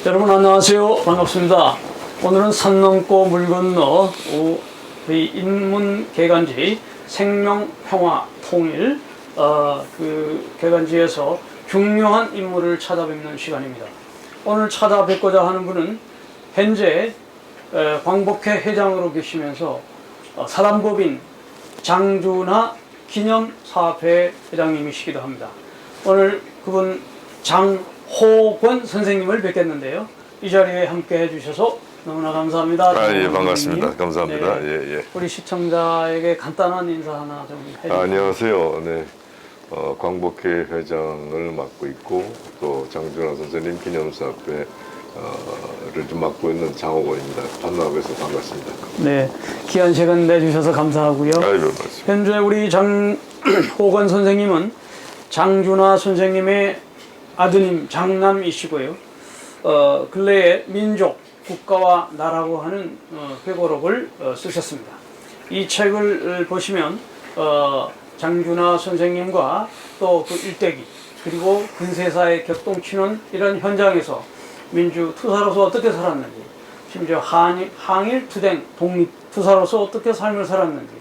여러분 안녕하세요. 반갑습니다. 오늘은 산 넘고 물 건너 우리 인문 개간지 생명평화통일 그 개간지에서 중요한 인물을 찾아뵙는 시간입니다. 오늘 찾아뵙고자 하는 분은 현재 광복회 회장으로 계시면서 사단법인 장준하 기념사업회 회장님이시기도 합니다. 오늘 그분 장호권 선생님을 뵙겠는데요. 이 자리에 함께 해주셔서 너무나 감사합니다. 예, 반갑습니다. 감사합니다. 네, 예. 우리 시청자에게 간단한 인사 하나 좀 해주세요. 안녕하세요. 네, 광복회 회장을 맡고 있고 또 장준하 선생님 기념사업회를 좀 맡고 있는 장호건입니다. 만나고 해서 반갑습니다. 네, 귀한 시간 내주셔서 감사하고요. 현재 우리 장호건 선생님은 장준하 선생님의 아드님 장남이시고요. 근래에 민족, 국가와 나라고 하는 회고록을 쓰셨습니다. 이 책을 보시면 장준하 선생님과 또 그 일대기 그리고 근세사의 격동치는 이런 현장에서 민주투사로서 어떻게 살았는지, 심지어 항일 투쟁 독립투사로서 어떻게 삶을 살았는지,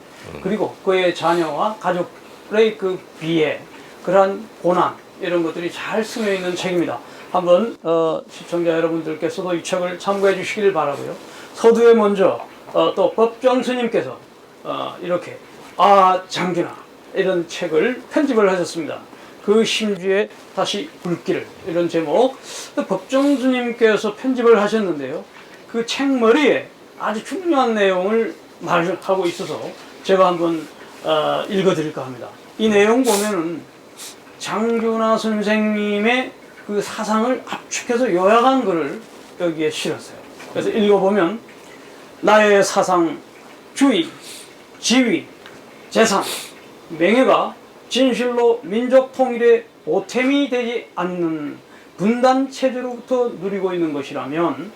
그리고 그의 자녀와 가족의 그 비애, 그러한 고난, 이런 것들이 잘 스며 있는 책입니다. 한번 시청자 여러분들께서도 이 책을 참고해 주시길 바라고요. 서두에 먼저 또 법정 스님께서 이렇게 장준하 이런 책을 편집을 하셨습니다. 그 심지에 다시 불길 이런 제목, 법정 스님께서 편집을 하셨는데요. 그 책 머리에 아주 중요한 내용을 말하고 있어서 제가 한번 읽어드릴까 합니다. 이 내용 보면은 장준하 선생님의 그 사상을 압축해서 요약한 글을 여기에 실었어요. 그래서 읽어보면 나의 사상, 주의, 지위, 재산, 명예가 진실로 민족 통일의 보탬이 되지 않는 분단 체제로부터 누리고 있는 것이라면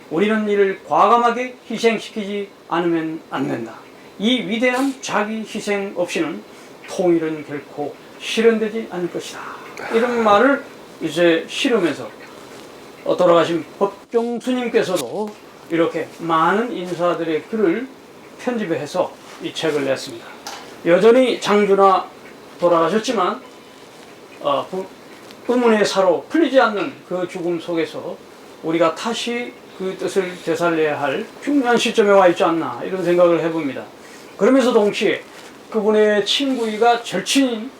우리는 이를 과감하게 희생시키지 않으면 안 된다. 이 위대한 자기 희생 없이는 통일은 결코 실현되지 않을 것이다. 이런 말을 이제 실으면서 돌아가신 법정 스님께서도 이렇게 많은 인사들의 글을 편집해서 이 책을 냈습니다. 여전히 장준하 돌아가셨지만 의문의 사로 풀리지 않는 그 죽음 속에서 우리가 다시 그 뜻을 되살려야 할 중요한 시점에 와 있지 않나, 이런 생각을 해봅니다. 그러면서 동시에 그분의 친구이가 절친인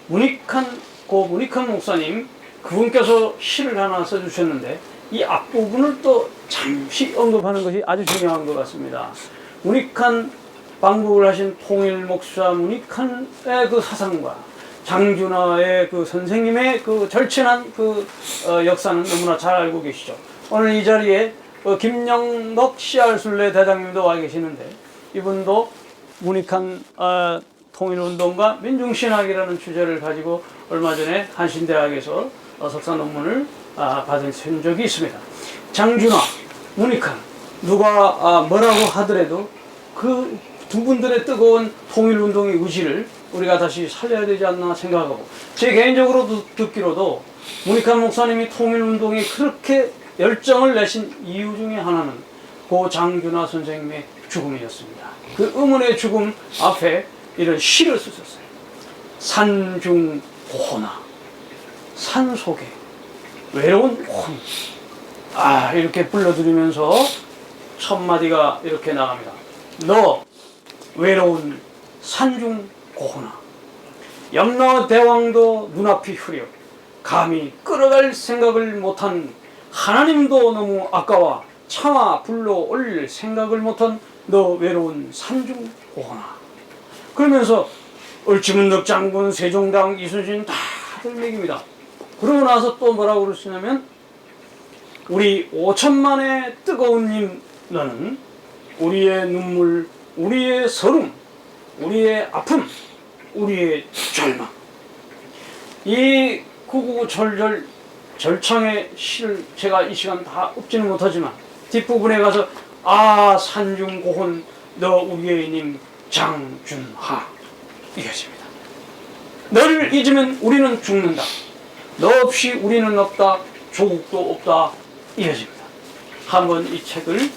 문익한 목사님, 그분께서 시를 하나 써주셨는데 이 앞부분을 또 잠시 언급하는 것이 아주 중요한 것 같습니다. 문익한 방북을 하신 통일 목사 문익한의 그 사상과 장준하의 그 선생님의 그 절친한 그 역사는 너무나 잘 알고 계시죠. 오늘 이 자리에 김영덕 씨알순례 대장님도 와 계시는데, 이분도 문익한 통일운동과 민중신학이라는 주제를 가지고 얼마 전에 한신대학에서 석사 논문을 받은 적이 있습니다. 장준하, 문익한, 누가 뭐라고 하더라도 그 두 분들의 뜨거운 통일운동의 의지를 우리가 다시 살려야 되지 않나 생각하고, 제 개인적으로 듣기로도 문익한 목사님이 통일운동에 그렇게 열정을 내신 이유 중에 하나는 고 장준하 선생님의 죽음이었습니다. 그 의문의 죽음 앞에 이런 시를 쓰셨어요. 산중고호나, 산 속에 외로운 혼, 이렇게 불러드리면서 첫 마디가 이렇게 나갑니다. 너 외로운 산중고호나, 염라 대왕도 눈앞이 흐려 감히 끌어갈 생각을 못한, 하나님도 너무 아까워 차마 불러 올릴 생각을 못한 너 외로운 산중고호나. 그러면서 을지문덕 장군, 세종대왕, 이순신 다들 먹입니다. 그러고 나서 또 뭐라고 그러시냐면, 우리 5천만의 뜨거운 님 너는 우리의 눈물, 우리의 서름, 우리의 아픔, 우리의 절망. 이 구구절절 절창의 시를 제가 이 시간 다 읊지는 못하지만 뒷부분에 가서 산중고혼 너 우리의 님 장준하, 이것입니다. 너를 잊으면 우리는 죽는다. 너 없이 우리는 없다. 조국도 없다. 이어집니다. 한번 이 책을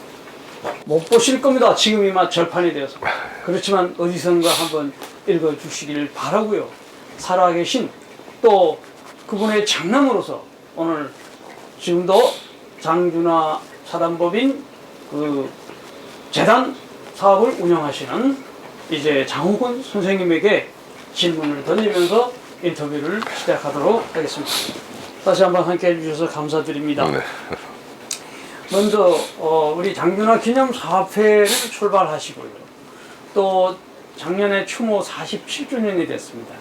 못 보실 겁니다. 지금 이만 절판이 되어서. 그렇지만 어디선가 한번 읽어주시길 바라고요. 살아계신 또 그분의 장남으로서 오늘 지금도 장준하 사단법인 그 재단 사업을 운영하시는 이제 장호근 선생님에게 질문을 던지면서 인터뷰를 시작하도록 하겠습니다. 다시 한번 함께 해주셔서 감사드립니다. 네. 먼저 우리 장준하 기념사업회를 출발하시고요. 또 작년에 추모 47주년이 됐습니다.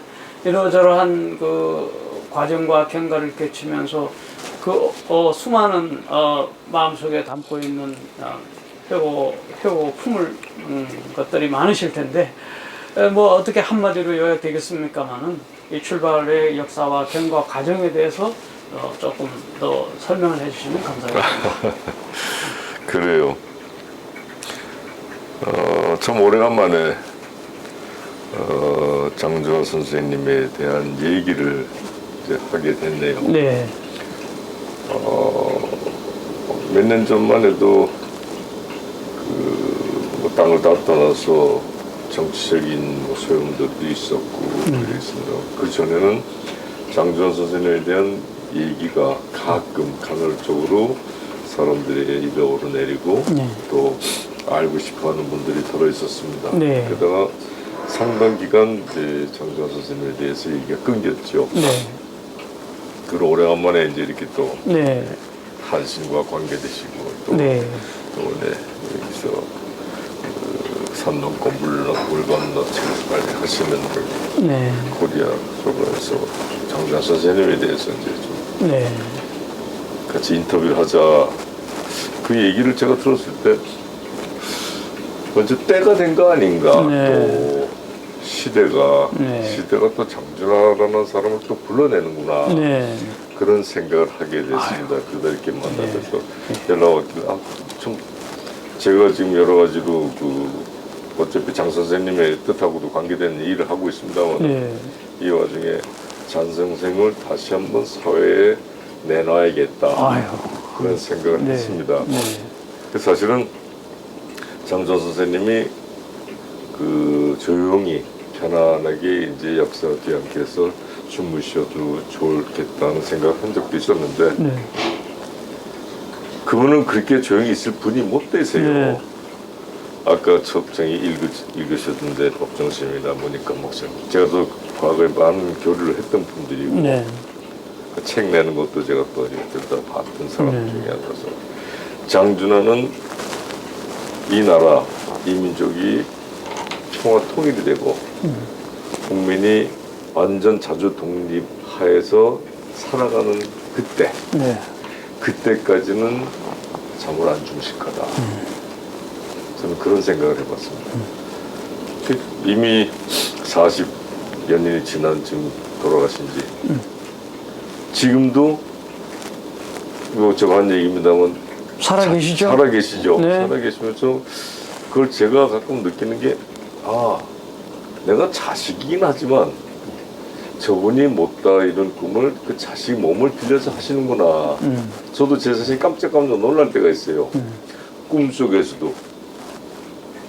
이러저러한 그 과정과 경과를 거치면서 그 수많은 마음속에 담고 있는 회고 품을 것들이 많으실 텐데 뭐 어떻게 한마디로 요약되겠습니까마는 이 출발의 역사와 경과 과정에 대해서 조금 더 설명을 해주시면 감사하겠습니다. 그래요. 참 오래간만에 장준하 선생님에 대한 얘기를 이제 하게 됐네요. 네. 몇 년 전만 해도 뭐 땅을 다 떠나서 정치적인 뭐 소용돌이도 있었고 그랬습니다. 그 전에는 장준하 선생님에 대한 얘기가 가끔 간헐적으로 사람들의 입에 오르내리고 네. 또 알고 싶어하는 분들이 들어 있었습니다. 네. 게다가 상당 기간 이제 장준하 선생님에 대해서 얘기가 끊겼죠. 네. 그리고 오래간만에 이제 이렇게 또 네. 한신과 관계되시고 또, 네. 또 여기서 산 넘고 물 건너 책을 빨리 하시는 네. 코리아 쪽으로 해서 장준하 선생님에 대해서 이제 좀 네. 같이 인터뷰를 하자. 그 얘기를 제가 들었을 때 먼저 때가 된 거 아닌가. 네. 또 시대가 네. 또 장준하라는 사람을 또 불러내는구나. 네. 그런 생각을 하게 됐습니다. 그러다 이렇게 만나서 연락 왔길래 좀 제가 지금 여러 가지로 어차피 장 선생님의 뜻하고도 관계되는 일을 하고 있습니다만 네. 이 와중에 장 선생을 다시 한번 사회에 내놔야겠다. 아유. 그런 생각을 했습니다. 네. 사실은 장준하 선생님이 조용히 편안하게 이제 역사 뒤안길에서 주무셔도 좋겠다는 생각을 한 적도 있었는데 네. 그분은 그렇게 조용히 있을 분이 못 되세요. 네. 아까 첩정이 읽으셨는데 법정심이나 모니까 목사님 제가 또 과거에 많은 교류를 했던 분들이고 네. 그 책 내는 것도 제가 또 들다 봤던 사람 네. 중에 하나라서 장준하는 이 나라 이 민족이 평화 통일이 되고 국민이 완전 자주 독립하에서 살아가는 그때 네. 그때까지는 잠을 안 주무실까다. 저는 그런 생각을 해봤습니다. 이미 40여 년이 지난 지금 돌아가신 지 지금도 뭐 제가 한 얘기입니다만 살아계시죠? 살아계시죠. 네. 살아계시면서 그걸 제가 가끔 느끼는 게 내가 자식이긴 하지만 저분이 못다 이런 꿈을 그 자식 몸을 빌려서 하시는구나. 저도 제 자신이 깜짝깜짝 놀랄 때가 있어요. 꿈속에서도.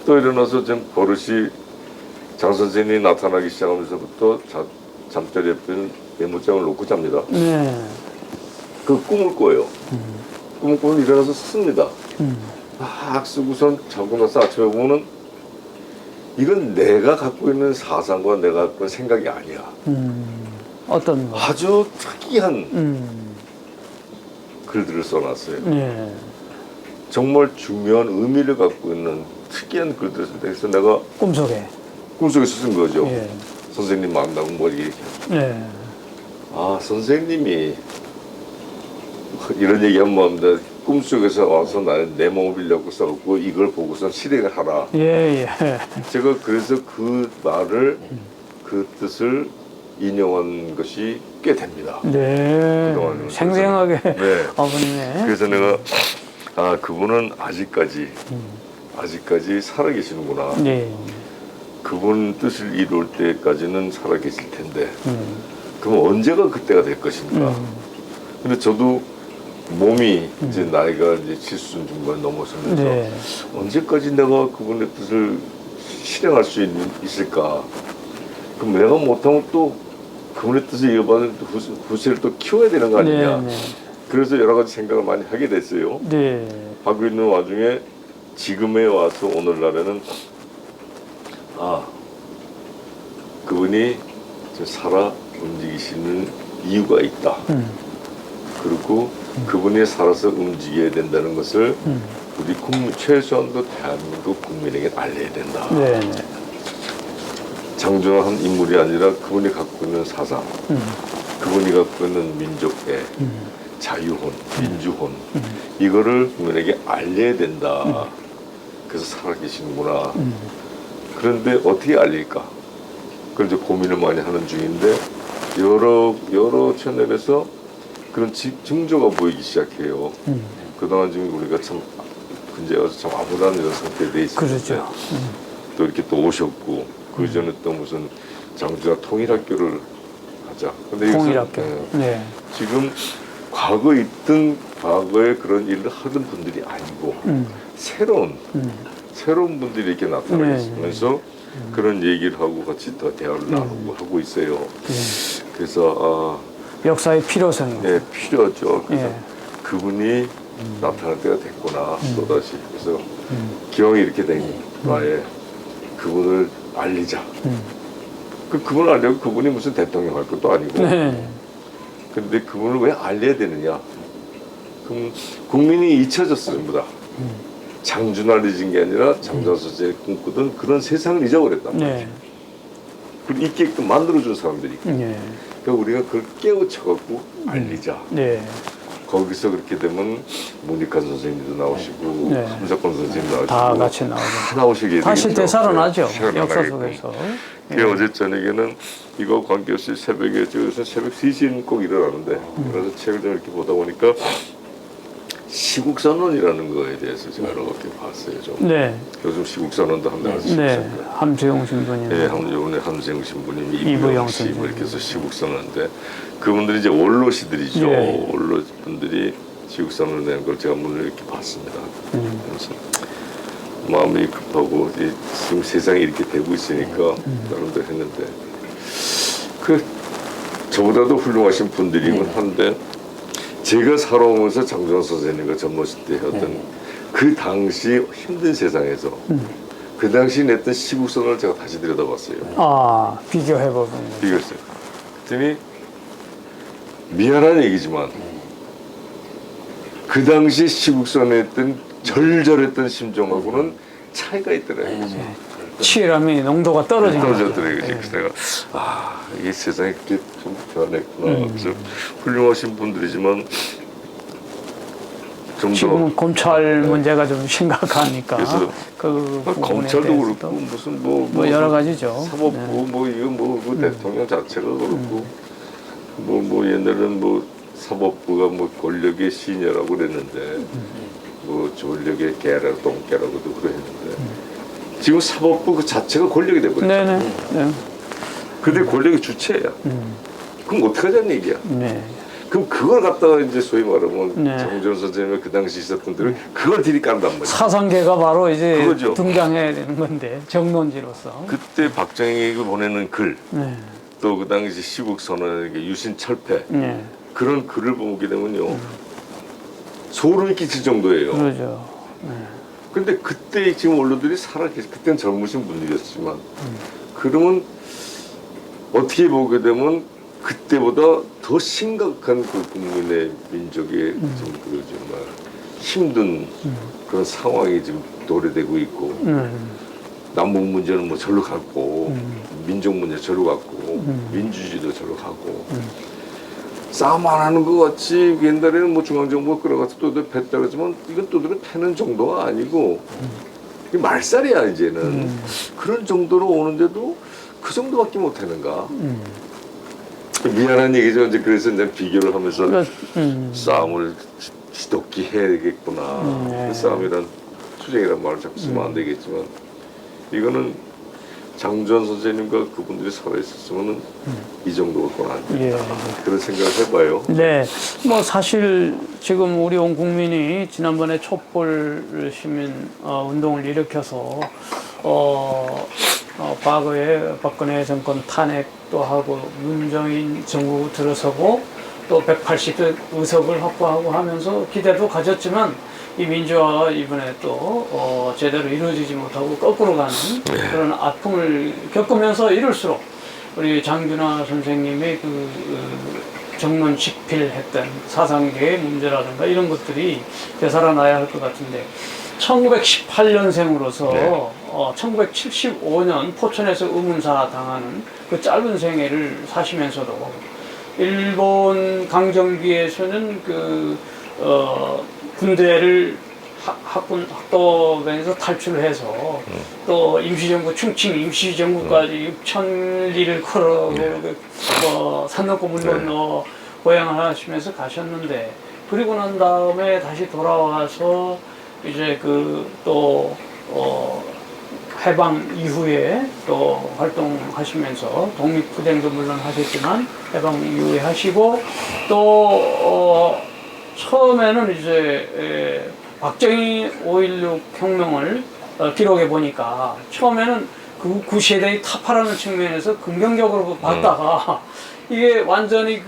또 일어나서 좀 버릇이 장 선생님이 나타나기 시작하면서부터 잠자리 옆에 메모장을 놓고 잡니다. 네. 그 꿈을 꿔요. 꿈을 꾸면 일어나서 씁니다. 막 쓰고선 자고 나서 아침에 보면은 이건 내가 갖고 있는 사상과 내가 갖고 있는 생각이 아니야. 어떤 거? 아주 특이한 글들을 써놨어요. 네. 정말 중요한 의미를 갖고 있는 특이한 글들을 썼는데 그래서 내가 꿈속에서 쓴 거죠. 예. 선생님 만나고 뭐 이렇게. 네. 선생님이 이런 얘기 한번 합니다. 꿈속에서 와서 나는 내 몸을 빌려고 써갖고 이걸 보고서 실행을 하라. 예. 제가 그래서 그 말을 그 뜻을 인용한 것이 꽤 됩니다. 네. 그동안은. 생생하게 네. 아버님의. 그래서 내가 그분은 아직까지 살아계시는구나. 네. 그분 뜻을 이룰 때까지는 살아계실 텐데 그럼 언제가 그때가 될 것인가. 근데 저도 몸이 이제 나이가 이제 70 중반 넘어서면서 네. 언제까지 내가 그분의 뜻을 실행할 수 있을까? 그럼 내가 못하면 또 그분의 뜻을 이어받는 후세를 또 키워야 되는 거 아니냐? 네. 그래서 여러 가지 생각을 많이 하게 됐어요. 네. 하고 있는 와중에 지금에 와서 오늘날에는 그분이 살아 움직이시는 이유가 있다. 그리고 그분이 살아서 움직여야 된다는 것을 우리 최소한도 대한민국 국민에게 알려야 된다. 네. 장중한 인물이 아니라 그분이 갖고 있는 사상, 그분이 갖고 있는 민족애, 자유혼, 민주혼, 이거를 국민에게 알려야 된다. 그래서 살아계시는구나. 그런데 어떻게 알릴까? 그걸 이제 고민을 많이 하는 중인데 여러 채널에서 그런 징조가 보이기 시작해요. 그동안 지금 우리가 참 근데 와서 참 아무런 이런 상태에 돼 있었는데 그렇죠. 또 이렇게 또 오셨고 그 전에 또 무슨 장주가 통일학교를 하자. 근데 통일학교. 네. 지금 과거에 있던 과거에 그런 일을 하던 분들이 아니고 새로운 분들이 이렇게 나타나면서 그런 얘기를 하고 같이 더 대화를 나누고 하고 있어요. 그래서 역사의 필요성이. 네, 필요하죠. 그래서 예. 그분이 나타날 때가 됐구나 또다시. 그래서 기왕이 이렇게 된 바에 그분을 알리자. 그분을 알려고 그분이 무슨 대통령 할 것도 아니고. 네. 근데 그분을 왜 알려야 되느냐? 그럼 국민이 잊혀졌어 전부 다. 장준하를 잊은 게 아니라 장자서제 꿈꾸던 그런 세상을 잊어버렸단 말이죠. 네. 그걸 있게끔 만들어준 사람들이. 네. 그러니까 우리가 그걸 깨우쳐갖고 알리자. 네. 거기서 그렇게 되면 문익환 선생님도 나오시고 네. 함석권 선생님 나오시고 다 같이 나오죠. 다 나오시게 다시 되겠죠. 되살아나죠. 네, 역사 살아나겠고. 속에서. 그 어제 저녁에는 이거 관계없이 새벽에 저기서 새벽 3시에는 꼭 일어나는데 그래서 책을 좀 이렇게 보다 보니까 시국선언이라는 거에 대해서 제가 여러 개 봤어요. 좀. 네. 요즘 시국선언도 한다고 네. 함수용 신부님. 네, 요번에 함재영 신부님, 이부영 이부영 씨, 선생님. 뭐 이렇게 해서 시국선언인데 그분들이 이제 원로시들이죠. 네. 원로분들이 시국선언을 낸 걸 제가 문을 이렇게 봤습니다. 그래서 마음이 급하고 지금 세상이 이렇게 되고 있으니까 나름대로 했는데 저보다도 훌륭하신 분들이긴 한데 제가 살아오면서 장준환 선생님과 젊었을 때 했던 그 당시 힘든 세상에서 그 당시 냈던 시국선언을 제가 다시 들여다봤어요. 비교해보면. 비교했어요. 그랬더니 미안한 얘기지만 그 당시 시국선언에 했던 절절했던 심정하고는 차이가 있더라고요. 치열함이 농도가 떨어진 거죠. 떨어졌더라고요. 그래서 내가 이 세상이 그렇게 좀 변했구나. 그래서 훌륭하신 분들이지만 좀 지금 더 검찰 문제가 좀 심각하니까 그래서 그 검찰도 부분에 그렇고 대해서도 무슨 뭐 여러 가지죠. 사법부 뭐 이거 그 대통령 자체가 그렇고 뭐 옛날에는 뭐 사법부가 뭐 권력의 시녀라고 그랬는데 뭐 권력의 개라 똥개라고도 그랬는데 지금 사법부 그 자체가 권력이 돼버렸죠. 네네. 네. 근데 권력의 주체야. 그럼 어떡하자는 얘기야. 네. 그럼 그걸 갖다가 이제 소위 말하면 네. 정전 선생님이 그 당시 있었던 들을 그걸 들이깐단 말이야. 사상계가 바로 이제 그거죠. 등장해야 되는 건데 정론지로서. 그때 박정희가 보내는 글, 네. 또 그 당시 시국선언의 유신철폐 네. 그런 글을 보게 되면요 소름이 끼칠 정도예요. 그러죠. 근데 그때 지금 원로들이 살아계시, 그때는 젊으신 분들이었지만 그러면 어떻게 보게 되면 그때보다 더 심각한 그 국민의 민족의 좀그 정말 힘든 그런 상황이 지금 도래되고 있고 남북 문제는 뭐 절로 갔고 민족 문제 절로 갔고 민주주의도 절로 가고 싸움 안 하는 것 같이 옛날에는 뭐 중앙정부가 끌어가서 또들 팼다 그러지만 이건 또들은 패는 정도가 아니고 이게 말살이야 이제는 그런 정도로 오는데도 그 정도밖에 못하는가 미안한 얘기죠. 이제 그래서 이제 비교를 하면서 싸움을 지독히 해야 되겠구나. 그 싸움이란 투쟁이란 말을 자꾸 쓰면 안 되겠지만 이거는 장주환 선생님과 그분들이 살아있었으면 이 정도가 건 아니에요. 예. 그런 생각을 해봐요. 네, 뭐 사실 지금 우리 온 국민이 지난번에 촛불 시민 운동을 일으켜서 과거에 박근혜 정권 탄핵도 하고 문재인 정부 들어서고 또 180석 의석을 확보하고 하면서 기대도 가졌지만 이 민주화가 이번에 또 제대로 이루어지지 못하고 거꾸로 가는 그런 아픔을 겪으면서 이럴수록 우리 장균화 선생님의 정론 집필했던 사상계의 문제라든가 이런 것들이 되살아나야 할 것 같은데 1918년생으로서 네. 1975년 포천에서 의문사 당하는 그 짧은 생애를 사시면서도 일본 강점기에서는 군대를 학도병에서 탈출해서 또 임시정부 충칭 임시정부까지 6,000리를 걸어 산 넘고 물 건너 고향을 하시면서 가셨는데 그리고 난 다음에 다시 돌아와서 이제 또 해방 이후에 또 활동하시면서 독립투쟁도 물론 하셨지만 해방 이후에 하시고 또 처음에는 이제 박정희 5.16 혁명을 기록해 보니까 처음에는 그 구시대의 타파라는 측면에서 긍정적으로 봤다가 이게 완전히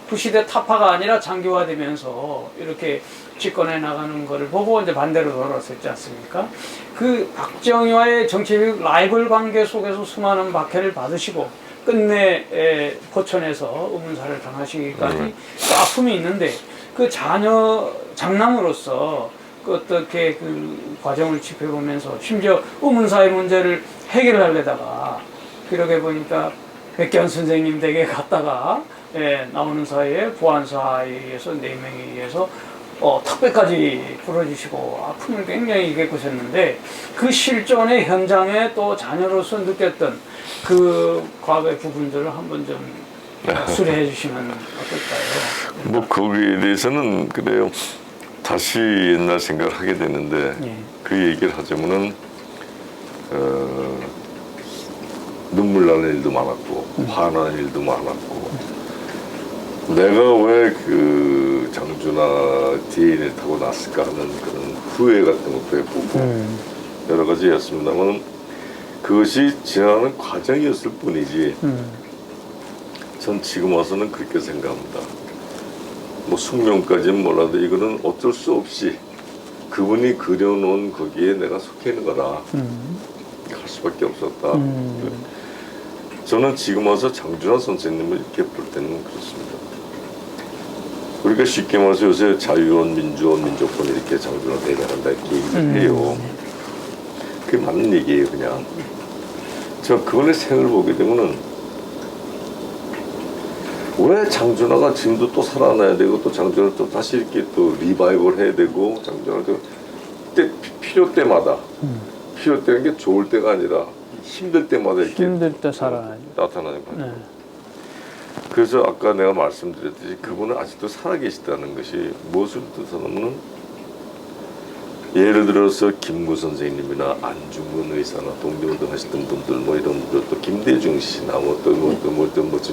구시대 타파가 아니라 장기화되면서 이렇게 집권해 나가는 것을 보고 이제 반대로 돌아섰지 않습니까? 그 박정희와의 정치적 라이벌 관계 속에서 수많은 박해를 받으시고 끝내 포천에서 의문사를 당하시기까지 그 아픔이 있는데 그 장남으로서 어떻게 그 과정을 지켜보면서 심지어 의문사의 문제를 해결하려다가 기록해 보니까 백견 선생님 댁에 갔다가 나오는 사이에 보안사에 의해서 4명에 의해서 턱배까지 부러지시고 아픔을 굉장히 겪으셨는데 그 실존의 현장에 또 자녀로서 느꼈던 그 과거의 부분들을 한번 좀 수리해 주시면 어떨까요? 뭐 거기에 대해서는 그래요. 다시 옛날 생각을 하게 되는데 그 얘기를 하자면은 눈물 나는 일도 많았고 화나는 일도 많았고 내가 왜 그 장준하 DNA를 타고 났을까 하는 그런 후회 같은 것도 해보고 여러 가지였습니다만 그것이 지나가는 과정이었을 뿐이지 전 지금 와서는 그렇게 생각합니다. 뭐 숙명까지는 몰라도 이거는 어쩔 수 없이 그분이 그려놓은 거기에 내가 속해 있는 거라 갈 수밖에 없었다. 저는 지금 와서 장준하 선생님을 이렇게 볼 때는 그렇습니다. 우리가 쉽게 말해서 요새 자유원, 민주원, 민족권 이렇게 장준하 대변한다 이렇게 얘기를 해요. 그게 맞는 얘기예요, 그냥. 저 그분의 생을 보게 되면은 왜 장준하가 지금도 또 살아나야 되고 또 장준하 또 다시 이렇게 또 리바이벌 해야 되고 장준하도 필요 때마다 필요 때는 게 좋을 때가 아니라 힘들 때마다 이렇게 힘들 때 살아나죠. 나타나는 거죠. 그래서 아까 내가 말씀드렸듯이 그분은 아직도 살아계시다는 것이 무엇을 뜻하냐면 예를 들어서 김구 선생님이나 안중근 의사나 독립운동 하시던 분들 뭐 이런 분들 또 김대중 씨나 뭐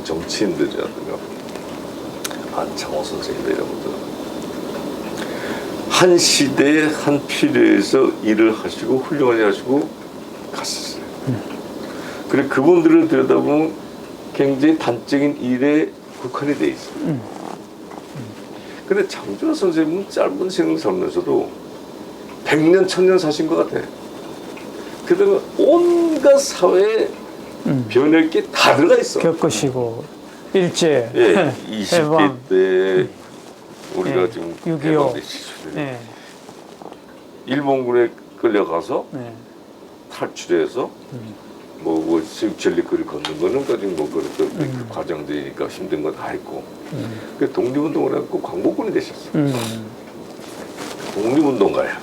정치인들이라든가 안창호 선생님 이런 분들 한 시대에 한 필요에서 일을 하시고 훌륭하게 하시고 갔었어요. 그래 그분들을 들여다보면 굉장히 단적인 일에 국한이 돼 있어요. 근데 장준하 선생님은 짧은 생을 살면서도 100년, 1000년 사신 것 같아. 그다음에 온갖 사회에 변할 게 다 들어가 있어. 겪으시고 일제, 예, 20대 해방, 때 우리가 지금 6.25. 해방된 일본군에 끌려가서 탈출해서 뭐 전리거리 걷는 거는 가지고 뭐 그 과정들이니까 힘든 거 다 했고 그 독립운동을 했고 광복군이 되셨어. 독립운동가야.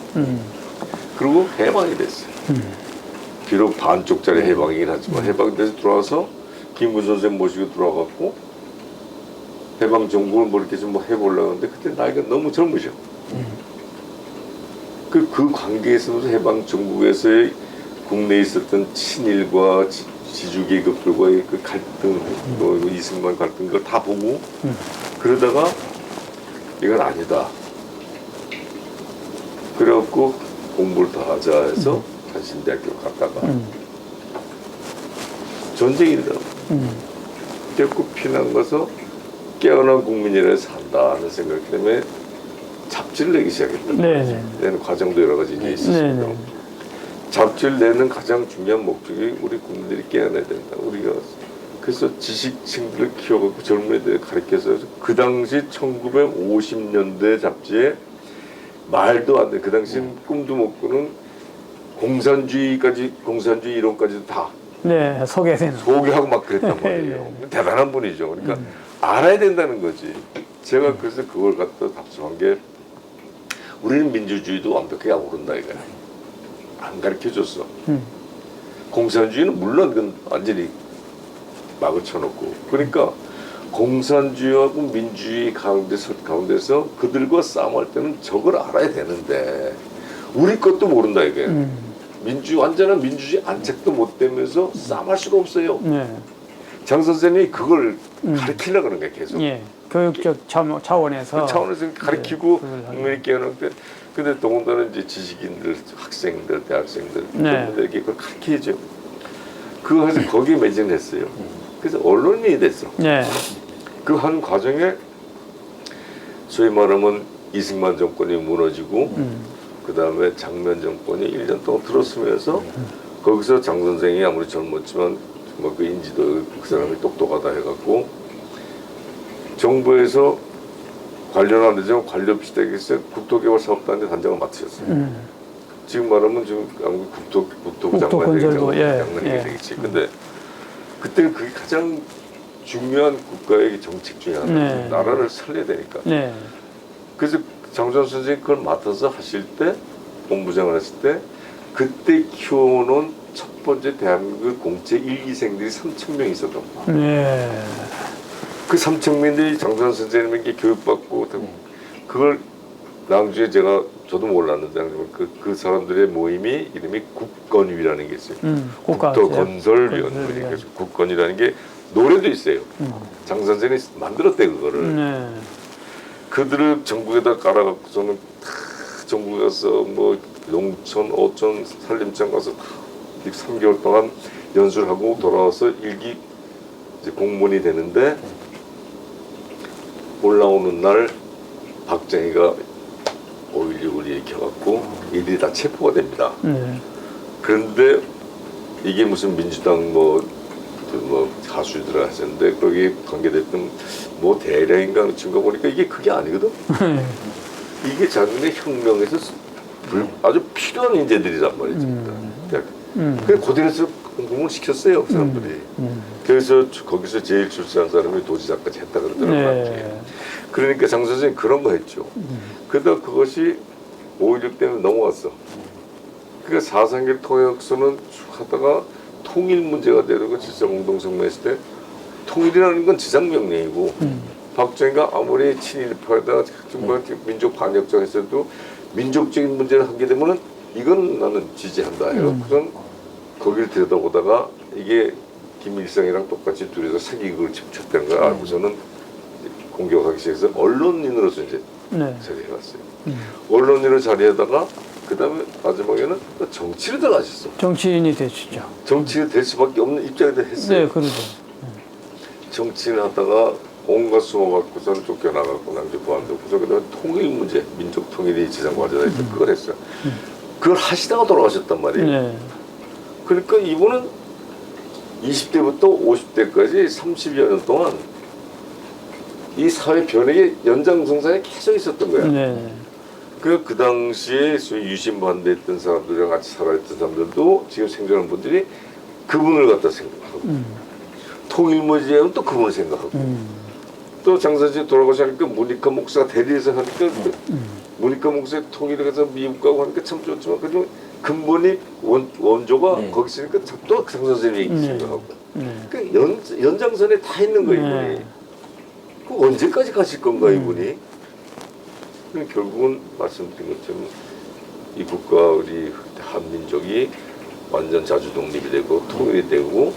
그리고 해방이 됐어요. 비록 반쪽짜리 해방이긴 하지만 해방돼서 들어와서 김구 선생 모시고 들어와갖고 해방 정국을 뭐 이렇게 좀 뭐 해보려고 하는데 그때 나이가 너무 젊으셔. 그 관계에서도 해방 정국에서의 국내에 있었던 친일과 지주 계급들과의 그 갈등, 또 이승만 갈등 걸 다 보고 그러다가 이건 아니다. 그래갖고 공부를 더 하자 해서 단신대학교 갔다가 전쟁이 일어나고 결국 피난 가서 깨어난 국민이라 산다 하는 생각 때문에 잡지를 내기 시작했다. 네네. 내는 과정도 여러 가지 이제 있었습니다. 네네. 잡지를 내는 가장 중요한 목적이 우리 국민들이 깨어나야 된다. 우리가 그래서 지식층들을 키워갖고 젊은이들을 가르쳐서 그 당시 1950년대 잡지에 말도 안 돼. 그 당시엔 꿈도 못 꾸는 공산주의까지 공산주의 이론까지도 다 네, 소개되는. 소개하고 막 그랬단 말이에요. 대단한 분이죠. 그러니까 알아야 된다는 거지. 제가 그래서 그걸 갖다 답습한 게 우리는 민주주의도 완벽하게 모른다 이거야. 안 가르쳐줬어. 공산주의는 물론 그건 완전히 막을 쳐놓고 그러니까 공산주의하고 민주주의 가운데서 그들과 싸움할 때는 저걸 알아야 되는데 우리 것도 모른다 이게. 완전한 민주주의 안착도 못 되면서 싸움할 수가 없어요. 네. 장 선생님이 그걸 가르치려고 그러는 거야 계속. 예. 교육적 차원에서. 그 차원에서 가르치고 네, 국민이 깨어날 때 근데 더군다나 이제 지식인들, 학생들, 대학생들 네. 젊은이들에게 그걸 가르쳐야죠. 그거 해서 거기에 매진했어요. 그래서 언론인이 됐어. 네. 그 한 과정에 소위 말하면 이승만 정권이 무너지고 그 다음에 장면 정권이 1년 동안 들어서면서 거기서 장 선생이 아무리 젊었지만 뭐 그 인지도 그 사람이 똑똑하다 해갖고 정부에서 관련 안 되지만 관료비서에서 국토개발사업단의 단장을 맡으셨어요. 지금 말하면 지금 아무 국토부 장관이 장관이 되겠지. 근데 그때 그게 가장 중요한 국가의 정책 중에 하나. 네. 나라를 살려야 되니까. 네. 그래서 장전 선생님이 그걸 맡아서 하실 때 본부장을 했을 때 그때 키워놓은 첫 번째 대한민국 공채 1, 2생들이 3,000명 있었던 거예요. 네. 그 3,000명들이 장전 선생님에게 교육받고 그걸 낭주에 저도 몰랐는데 그 사람들의 모임이 이름이 국건위라는 게 있어요. 국토건설위원회. 그래서 국건이라는 게 노래도 있어요. 장 선생님이 만들었대 그거를. 네. 그들을 전국에다 깔아갖고서는 다 전국에 가서 뭐 농촌, 어촌, 산림청 가서 다 3개월 동안 연수를 하고 돌아와서 일기 이제 공무원이 되는데 올라오는 날 박정희가 5.16을 일으켜갖고 이들이 다 체포가 됩니다. 네. 그런데 이게 무슨 민주당 뭐 가수들을 하셨는데 거기에 관계됐던 뭐 대량인가 친거 보니까 이게 그게 아니거든. 이게 작년에 혁명에서 아주 필요한 인재들이란 말이죠. 그래서 고대에서 공부를 시켰어요 그 사람들이. 그래서 거기서 제일 출세한 사람이 도지사까지 했다 그러더라고요. 네. 그러니까 장 선생님 그런 거 했죠. 그러다 그것이 5.16 때문에 넘어갔어. 그러니까 사상계 통역서는 쭉 하다가 통일 문제가 되고 질서공동성명 했을 때 통일이라는 건 지상명령이고 박정희가 아무리 친일파에다가 민족 반역자 했어도 민족적인 문제를 하게 되면은 이건 나는 지지한다 해요. 그건 거기를 들여다보다가 이게 김일성이랑 똑같이 둘이서 사기극을 쳤다는 걸 알고서는 공격하기 시작해서 언론인으로서 이제 자리해갔어요. 언론인으로 자리하다가 그 다음에 마지막에는 또 정치를 들어가셨어. 정치인이 되시죠. 정치인이 될 수밖에 없는 입장이 했어요. 네, 그러죠. 정치인 하다가 온갖 숨어갖고서는 쫓겨나갖고 남주 보안도 그래서 그다음에 통일 문제, 민족 통일이 지상 과제다 했던 그걸 했어요. 그걸 하시다가 돌아가셨단 말이에요. 네. 그러니까 이분은 20대부터 50대까지 30여 년 동안 이 사회 변혁의 연장선상에 계속 있었던 거야. 네. 그 당시에 유신 반대했던 사람들이랑 같이 살아있던 사람들도 지금 생존하는 분들이 그분을 갖다 생각하고 통일 문제는 또 그분을 생각하고 또 장사지 돌아가시니까 모니카 목사가 대리해서 하니까 모니카 목사의 통일을 해서 미국 가고 하니까 참 좋지만 그중 근본이 원조가 거기 있으니까 또 장 선생님이 생각하고 그 연장선에 다 있는 거예요 이분이. 그 언제까지 가실 건가 이분이. 결국은 말씀드린 것처럼 이 국가 우리 한민족이 완전 자주 독립이 되고 통일이 되고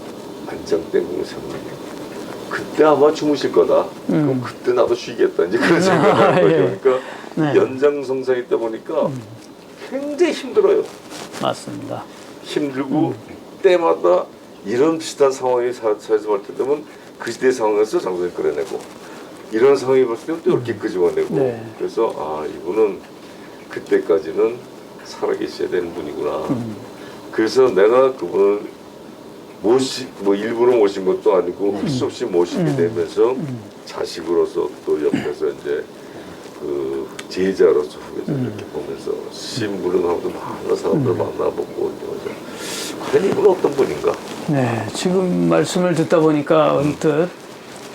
안정된 공산입니다. 그때 아마 주무실 거다. 그럼 그때 나도 쉬겠다. 이제 그런 생각을 하는 예. 거죠. 그러니까 네. 연장성상이 있다 보니까 굉장히 힘들어요. 맞습니다. 힘들고 때마다 이런 비슷한 상황이 사회에서 볼 때 되면 그 시대 상황에서 장선을 끌어내고 이런 상황이 봤을 때는 또 이렇게 끄집어내고 네. 그래서 아 이분은 그때까지는 살아계셔야 되는 분이구나. 그래서 내가 그분을 뭐 일부러 모신 것도 아니고 할 수 없이 모시게 되면서 자식으로서 또 옆에서 이제 그 제자로서 후배들 이렇게 보면서 심부름하고도 많은 사람들 만나보고 과연 이분은 어떤 분인가? 네, 지금 말씀을 듣다 보니까 언뜻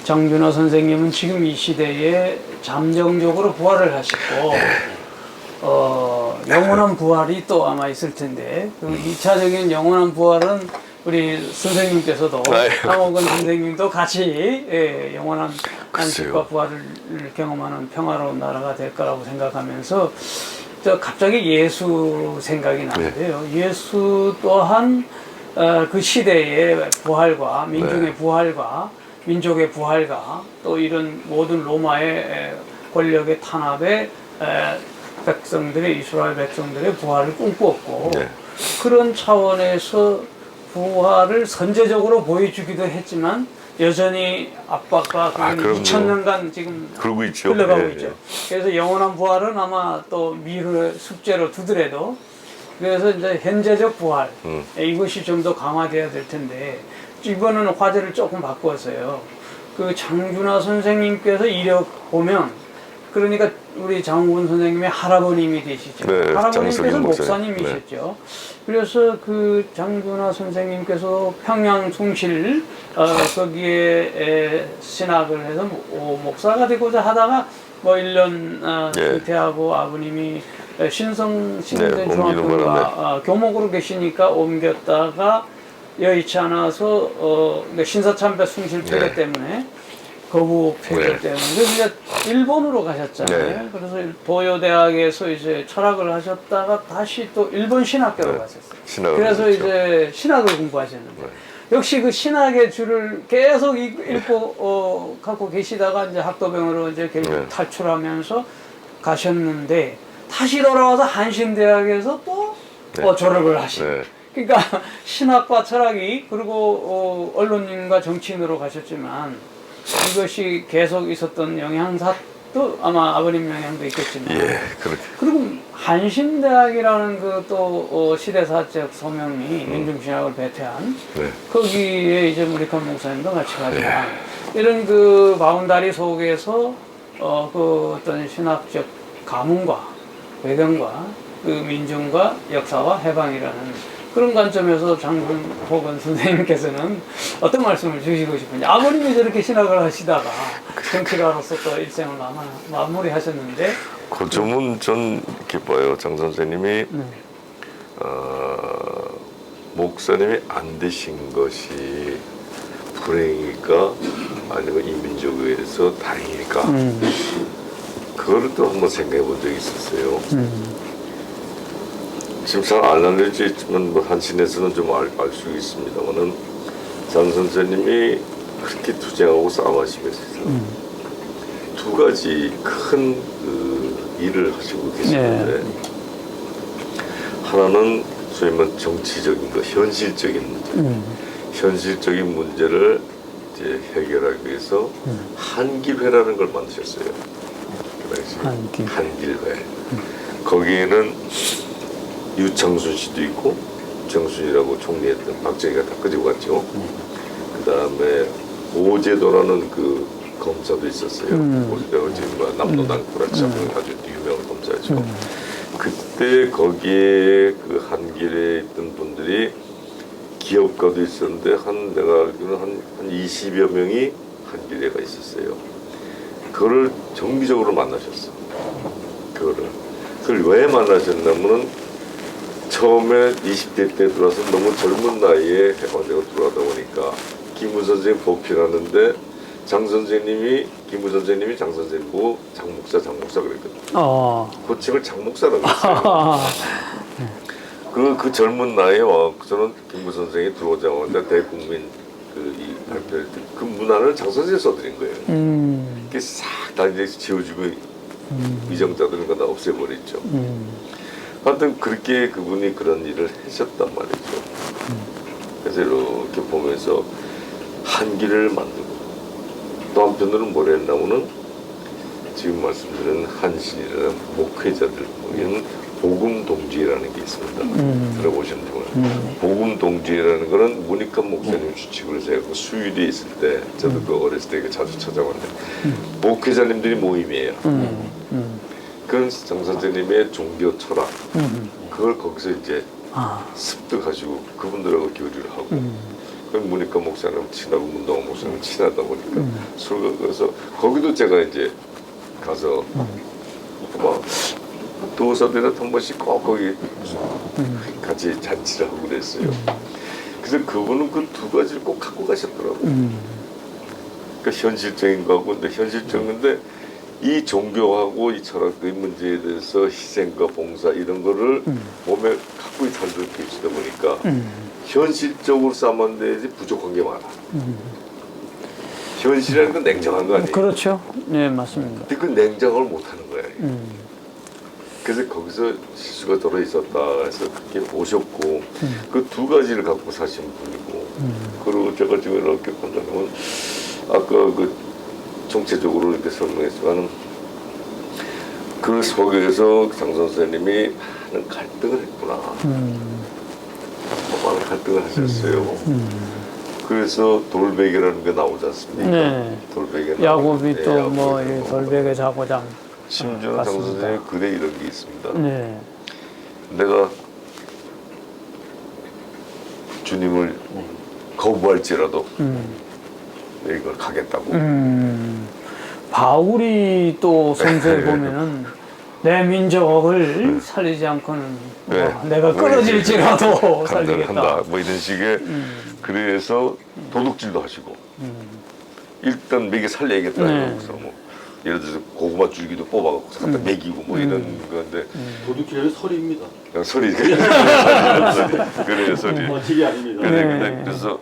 장준하 선생님은 지금 이 시대에 잠정적으로 부활을 하시고 영원한 부활이 또 아마 있을 텐데 그 2차적인 영원한 부활은 우리 선생님께서도 강호건 선생님도 같이 영원한 안식과 부활을 경험하는 평화로운 나라가 될 거라고 생각하면서 저 갑자기 예수 생각이 나는데요. 예수 또한 그 시대의 부활과 민중의 부활과 민족의 부활과 또 이런 모든 로마의 권력의 탄압에 백성들의 이스라엘 백성들의 부활을 꿈꾸었고 그런 차원에서 부활을 선제적으로 보여주기도 했지만 여전히 압박과 2000년간 지금 그러고 있죠. 흘러가고 있죠. 그래서 영원한 부활은 아마 또 미래 숙제로 두더라도 그래서 이제 현재적 부활 이것이 좀 더 강화돼야 될 텐데 이번에는 화제를 조금 바꾸었어요. 그 장준하 선생님께서 이력 보면 그러니까 우리 장훈 선생님의 할아버님이 되시죠. 네, 할아버님께서 목사님. 목사님이셨죠. 그래서 그 장준하 선생님께서 평양 숭실 거기에 신학을 해서 목사가 되고자 하다가 뭐 1년 은퇴하고 아버님이 신성된 중학교가 교목으로 계시니까 옮겼다가 여의치 않아서 신사참배 숭실 폐교 때문에 거부 폐교 때문에 그래서 일본으로 가셨잖아요. 그래서 도요대학에서 이제 철학을 하셨다가 다시 또 일본 신학교로 가셨어요. 그래서 이제 신학을 공부하셨는데 역시 그 신학의 줄을 계속 읽고 갖고 계시다가 이제 학도병으로 이제 결국 탈출하면서 가셨는데 다시 돌아와서 한신대학에서 또 졸업을 하신. 그러니까 신학과 철학이 그리고 언론인과 정치인으로 가셨지만 이것이 계속 있었던 영향사도 아마 아버님 영향도 있겠지만 그리고 한신대학이라는 그 또 시대사적 소명이 민중신학을 배태한 거기에 이제 무리칸 목사님도 같이 가지만 이런 그 바운다리 속에서 그 어떤 신학적 가문과 배경과 그 민중과 역사와 해방이라는 그런 관점에서 장훈호건 선생님께서는 어떤 말씀을 주시고 싶은지 아버님이 저렇게 신학을 하시다가 정치가로서 또 일생을 마무리하셨는데 그 점은 전 이렇게 봐요. 장 선생님이 목사님이 안 되신 것이 불행일까 아니면 이 민족에 대해서 다행일까 그거를 또 한번 생각해 본 적이 있었어요. 지금 잘 안 알려져 있지만 뭐 한신에서는 좀 알 수 있습니다만은 장 선생님이 그렇게 투쟁하고 싸움하시면서 두 가지 큰 그 일을 하시고 계시는데 하나는 소위 말하는 정치적인 거, 현실적인 문제, 현실적인 문제를 이제 해결하기 위해서 한길회라는 걸 만드셨어요. 그 당시 한길회. 거기에는 유창순 씨도 있고 유창순이라고 총리했던 박정희가 다 끄집어 갔죠. 그 다음에 오제도라는 그 검사도 있었어요. 오제도가 지금 남노당 구라치하고 아주 유명한 검사죠. 그때 거기에 그 한길에 있던 분들이 기업가도 있었는데 내가 알기로는 한 20여 명이 한길에가 있었어요. 그거를 정기적으로 만나셨어. 그걸 왜 만나셨냐면은 처음에 20대 때 들어와서 너무 젊은 나이에 해방되고 들어가다 보니까 김우 선생님 보필하는데 장 선생님이 김우 선생님이 장 선생님 보고 장 목사 그랬거든요. 고칭을 장 목사라고 했어요. 그 젊은 나이에 저는 김구 선생이 들어오자마자 대국민 이 발표를 그 문안을 장 선생이 써드린 거예요. 이게 싹 다 이제 지워주고 위정자들은 다 없애버렸죠. 하여튼 그렇게 그분이 그런 일을 하셨단 말이죠. 그래서 이렇게 보면서 한기를 만들고 또 한편으로는 뭘 했냐면은 지금 말씀드린 한신이라는 목회자들 이런 복음 동지회라는 게 있습니다. 들어보셨는지 몰라요. 복음 동지회라는 거는 문익환 목사님 주칙을 세우고 수유리에 있을 때 저도 그 어렸을 때 자주 찾아왔는데 목회자님들이 모임이에요. 그건 장 선생님의 종교 철학 그걸 거기서 이제 습득하시고 그분들하고 교류를 하고 그럼 문익환 목사님 친하고 문동환 목사님 친하다 보니까 서로 그래서 거기도 제가 이제 가서 막 도사들한테 한 번씩 꼭 거기 같이 잔치를 하고 그랬어요. 그래서 그분은 그 두 가지를 꼭 갖고 가셨더라고요. 그러니까 현실적인 거하고 근데 현실적인데 이 종교하고 이 철학의 문제에 대해서 희생과 봉사 이런 거를 몸에 갖고 살고 계시다 보니까 현실적으로 싸면 되지 부족한 게 많아. 현실이라는 건 냉정한 거 아니에요? 그렇죠. 네, 맞습니다. 근데 그 냉정을 못 하는 거야. 그래서 거기서 실수가 들어 있었다 해서 그렇게 오셨고 그 두 가지를 갖고 사신 분이고 그리고 제가 지금 이렇게 본다면 아까 그 정체적으로 이렇게 설명했지만 그 속에서 장 선생님이 많은 갈등을 했구나. 많은 갈등을 하셨어요. 그래서 돌베개라는 게 나오지 않습니까? 네. 돌베개 야곱이 네, 또 뭐 야곱이 돌베개 자고장. 심지어 장 맞습니다. 선생님 글에 이런 게 있습니다. 네. 내가 주님을 거부할지라도 이걸 가겠다고. 바울이 또 성서에 보면은 내 민족을 살리지 않고는 네. 내가 끊어질지라도 간다를 살리겠다. 한다. 뭐 이런 식의 그래서 도둑질도 하시고 일단 먹여 살려야겠다. 네. 이러면서 뭐 예를 들어서 고구마 줄기도 뽑아갖고 갖다 먹이고 뭐 이런 건데 도둑질은 설입니다. 그냥 소리 그래 소리 원칙이 아닙니다. 그래서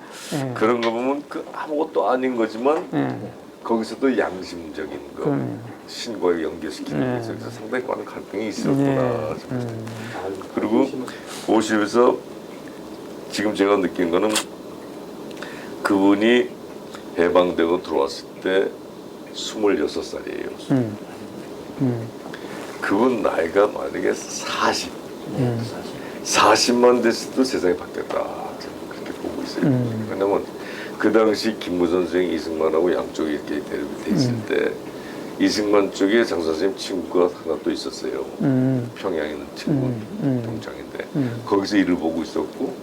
그런 거 보면 그 아무것도 아닌 거지만 거기서도 양심적인 거 그럼요. 신과에 연결시키는 네. 거에서 그래서 상당히 많은 갈등이 있었구나. 그리고 그리고 50에서 지금 제가 느낀 거는 그분이 해방되고 들어왔을 때 26살이에요. 그분 나이가 만약에 40만 됐어도 세상이 바뀌었다. 저는 그렇게 보고 있어요. 왜냐면 그 당시 김구 선생, 이승만하고 양쪽이 이렇게 대립이 돼 있을 때 이승만 쪽에 장 선생님 친구가 하나 또 있었어요. 평양에 있는 친구, 동창인데 거기서 일을 보고 있었고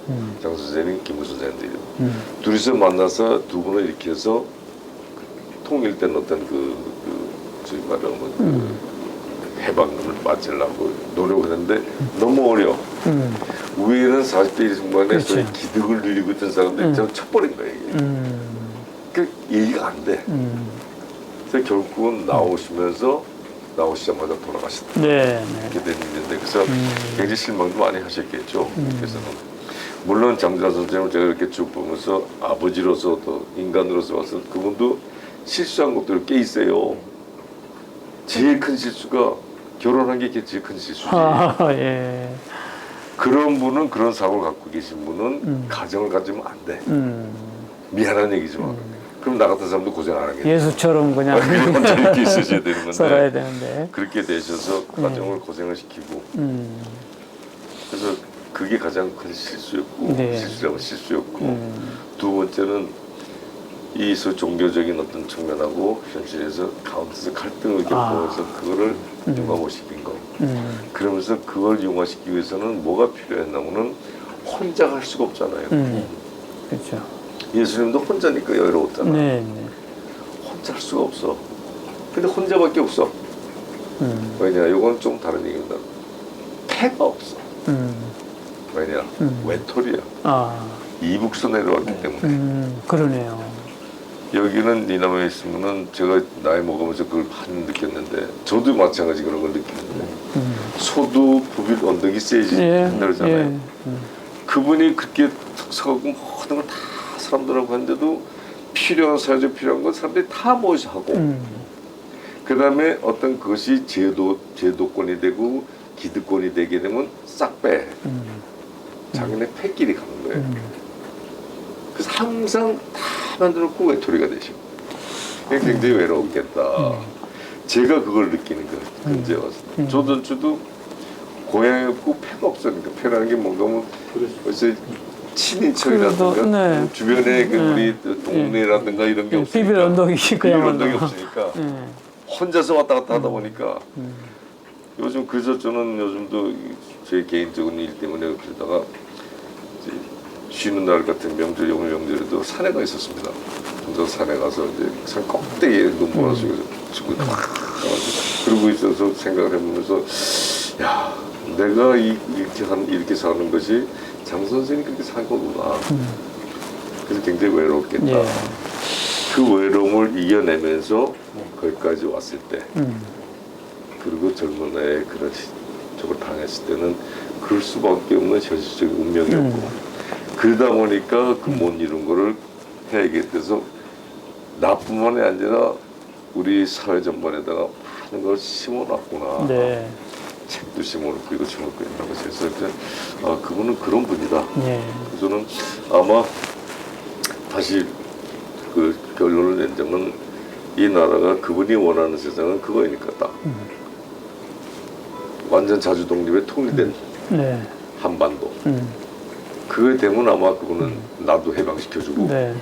장 선생님, 김구 선생님들이 둘이서 만나서 두 분을 이렇게 해서 통일된 어떤 저희 말하면 해방을 맞으려고 노력하는데 너무 어려워. 위에는 40대 이승만에 그렇죠. 소위 기득을 누리고 있던 사람들이 저는 쳐버린 거예요. 이게. 그 이해가 안 돼. 그래서 결국은 나오시자마자 돌아가셨다. 네. 이렇게 된 일인데 그래서 굉장히 실망도 많이 하셨겠죠. 그래서는 물론 장자 선생님을 제가 이렇게 쭉 보면서 아버지로서 또 인간으로서 봐서 그분도 실수한 것들이 꽤 있어요. 제일 큰 실수가 결혼한 게 제일 큰 실수지. 예. 그런 분은 그런 사고를 갖고 계신 분은 가정을 가지면 안 돼. 미안한 얘기지만. 그럼 나 같은 사람도 고생 안 하겠네. 예수처럼 그냥 혼자 이렇게 있으셔야 되는 건데. 살아야 되는데. 그렇게 되셔서 가정을 고생을 시키고. 그래서 그게 가장 큰 실수였고, 네. 실수였고. 두 번째는 이 종교적인 어떤 측면하고 현실에서 가운데서 갈등을 겪으면서 그거를 융화시킨 거. 그러면서 그걸 융화시키기 위해서는 뭐가 필요했냐면은 혼자 갈 수가 없잖아요. 그렇죠. 예수님도 혼자니까 여유로웠잖아. 네. 혼자 할 수가 없어. 근데 혼자밖에 없어. 왜냐? 이건 좀 다른 얘기입니다. 패가 없어. 왜냐? 아. 외톨이야. 이북서 내려왔기 때문에. 그러네요. 네. 그러니까 여기는 이남에 있으면은 제가 나이 먹으면서 그걸 많이 느꼈는데 저도 마찬가지 그런 걸 느꼈는데 소도 부빌 언덕이 세지 그러잖아요. 그분이 그렇게 특색하고 모든 걸 다 사람들하고 하는데도 필요한 사회적 필요한 건 사람들이 다 모여서 하고 그 다음에 어떤 것이 제도권이 되고 기득권이 되게 되면 싹 빼. 자기네 패끼리 가는 거예요. 그래서 항상 다 만들어놓고 외톨이가 되시고 굉장히 외로웠겠다. 제가 그걸 느끼는 거예요. 현재 와서. 조던주도 고향이 없고 패가 없으니까 패라는 게 뭔가 뭐 벌써 친인척이라든가 네. 주변에 그 우리 동네라든가 이런 게 없으니까 비빌 언덕이 비빌 그야말로. 언덕이 없으니까 혼자서 왔다 갔다 하다 보니까 요즘 그래서 저는 요즘도 제 개인적인 일 때문에 그러다가 이제 쉬는 날 같은 명절, 영월 명절에도 산에 가 있었습니다. 혼자 산에 가서 이제 산 꼭대기에 눈보라 속에서 그러고 있어서 생각을 해보면서 야 내가 이렇게 사는 것이 장 선생이 그렇게 산 거구나. 그래서 굉장히 외롭겠다. 예. 그 외로움을 이겨내면서 거기까지 왔을 때 그리고 젊은 나이에 그런 저걸 당했을 때는 그럴 수밖에 없는 현실적인 운명이었고 그러다 보니까 그 못 이룬 거를 해야겠대서 나뿐만이 아니라 우리 사회 전반에다가 많은 걸 심어놨구나. 네. 책도 심어놓고 이거 심어놓고 있다고 해서 아 그분은 그런 분이다. 예. 저는 아마 다시 그 결론을 내자면 이 나라가 그분이 원하는 세상은 그거이니까 딱 완전 자주 독립에 통일된 네. 한반도 그거에 되면 아마 그분은 나도 해방시켜주고 네.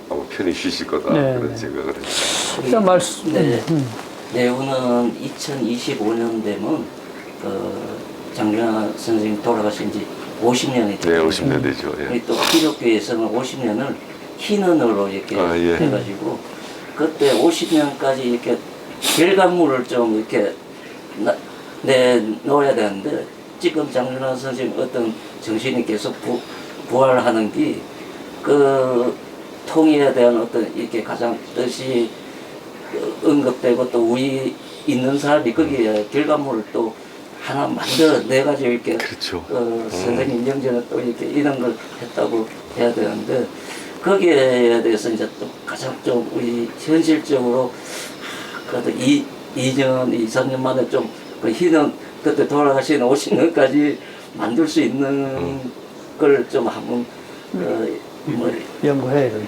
아마 편히 쉬실 거다 네. 그런 생각을 했어요. 일단 말씀. 네. 내후는 2025년 되면 장준하 선생님 돌아가신 지 50년이 네, 됐죠. 50년 되죠. 예. 우리 또 기독교에서는 50년을 희는으로 이렇게 예. 해가지고 그때 50년까지 이렇게 결과물을 좀 이렇게 내놓아야 되는데 지금 장준하 선생님 어떤 정신이 계속 부활하는 게 그 통일에 대한 어떤 이렇게 가장 뜻이 언급되고 또 우리 있는 사람이 거기에 결과물을 또 하나 만들어내가지고 이렇게 그렇죠. 선생님 영전에 또 이렇게 이런 걸 했다고 해야 되는데 거기에 대해서 이제 또 가장 좀 우리 현실적으로 그래도 2년, 2, 3년 만에 좀 그 희는 그때 돌아가신 50년까지 만들 수 있는 걸 좀 한번 뭐 연구해야 돼.